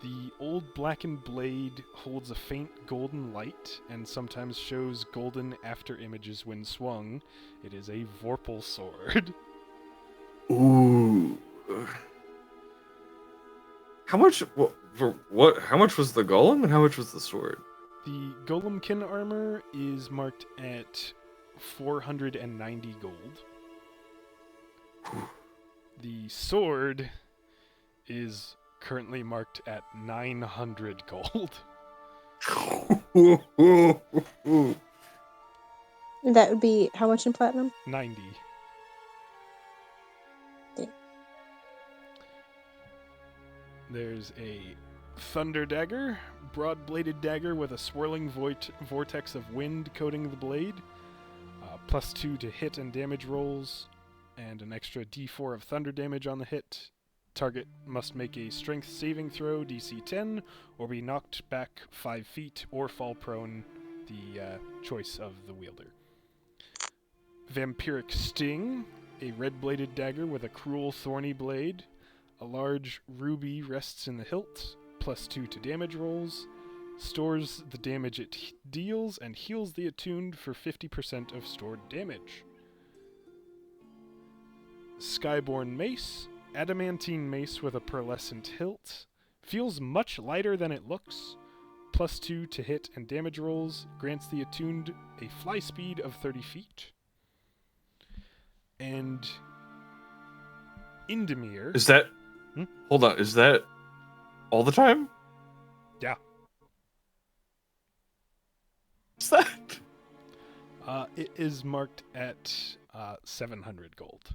The old blackened blade holds a faint golden light and sometimes shows golden after images when swung. It is a Vorpal sword. Ooh. How much? What? For what? How much was the golem and how much was the sword? The Golemkin armor is marked at 490 gold. The sword is currently marked at 900 gold. That would be how much in platinum? 90. Okay. There's a thunder dagger, broad-bladed dagger with a swirling vortex of wind coating the blade, +2 to hit and damage rolls, and an extra d4 of thunder damage on the hit. Target must make a strength saving throw, DC 10, or be knocked back 5 feet or fall prone, the choice of the wielder. Vampiric Sting, a red-bladed dagger with a cruel, thorny blade. A large ruby rests in the hilt, +2 to damage rolls. Stores the damage it deals and heals the attuned for 50% of stored damage. Skyborn Mace, adamantine mace with a pearlescent hilt. Feels much lighter than it looks. +2 to hit and damage rolls. Grants the attuned a fly speed of 30 feet. And Indemir. Is that... Hold on, is that all the time? Yeah. What's that? It is marked at 700 gold.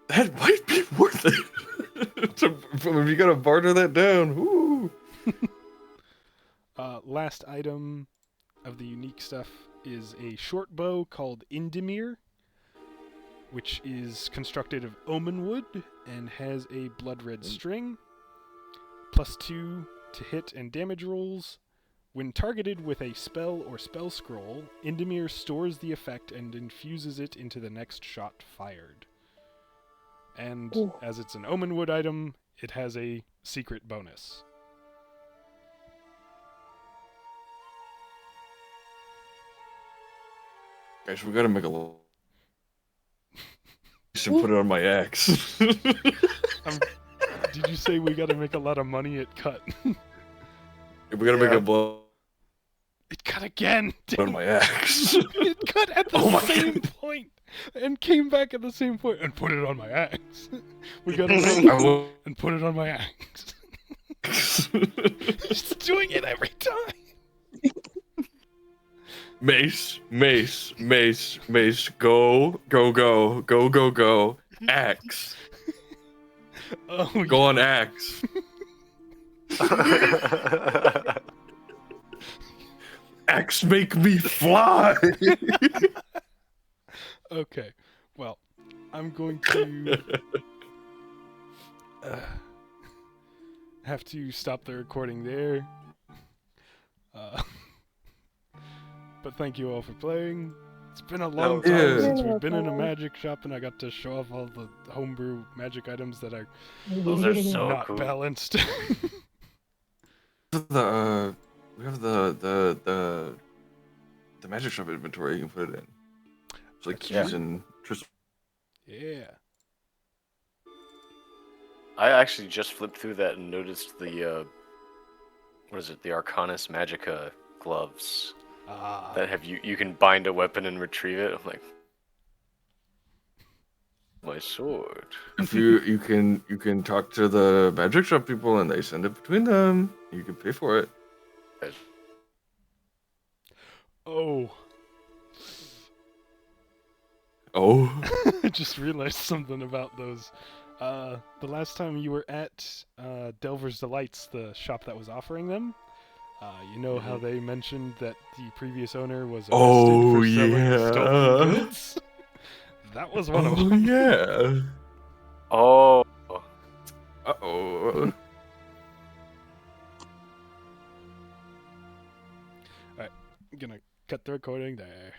That might be worth it. If you gotta barter that down. Woo. Last item of the unique stuff is a short bow called Indemir, which is constructed of omen wood and has a blood red string. +2 to hit and damage rolls. When targeted with a spell or spell scroll, Indemir stores the effect and infuses it into the next shot fired. And as it's an omen wood item, it has a secret bonus. Guys, we gotta make a little... should put it on my axe. Did you say we gotta make a lot of money at cut? We gotta make a blow It cut again! on my axe. It cut at the same point! And came back at the same point and put it on my axe. We gotta make it and put it on my axe. It's doing it every time! Mace, mace, mace, mace, go, go, go, go, go, go, axe. Oh, Go on axe. Axe make me fly. Okay, well, I'm going to have to stop the recording there. But thank you all for playing. It's been a long time since we've been in a magic shop, and I got to show off all the homebrew magic items that are Those are so not cool. balanced. We have the magic shop inventory. You can put it in. It's like keys and Trystal. Yeah. I actually just flipped through that and noticed the what is it? The Arcanus Magica gloves that have you can bind a weapon and retrieve it. I'm like, my sword. If you can talk to the magic shop people and they send it between them. You can pay for it. Oh. Oh. I just realized something about those. The last time you were at Delver's Delights, the shop that was offering them, you know how they mentioned that the previous owner was arrested for selling stolen goods? That was one of them. Yeah. Oh. Uh-oh. Alright, I'm gonna cut the recording there.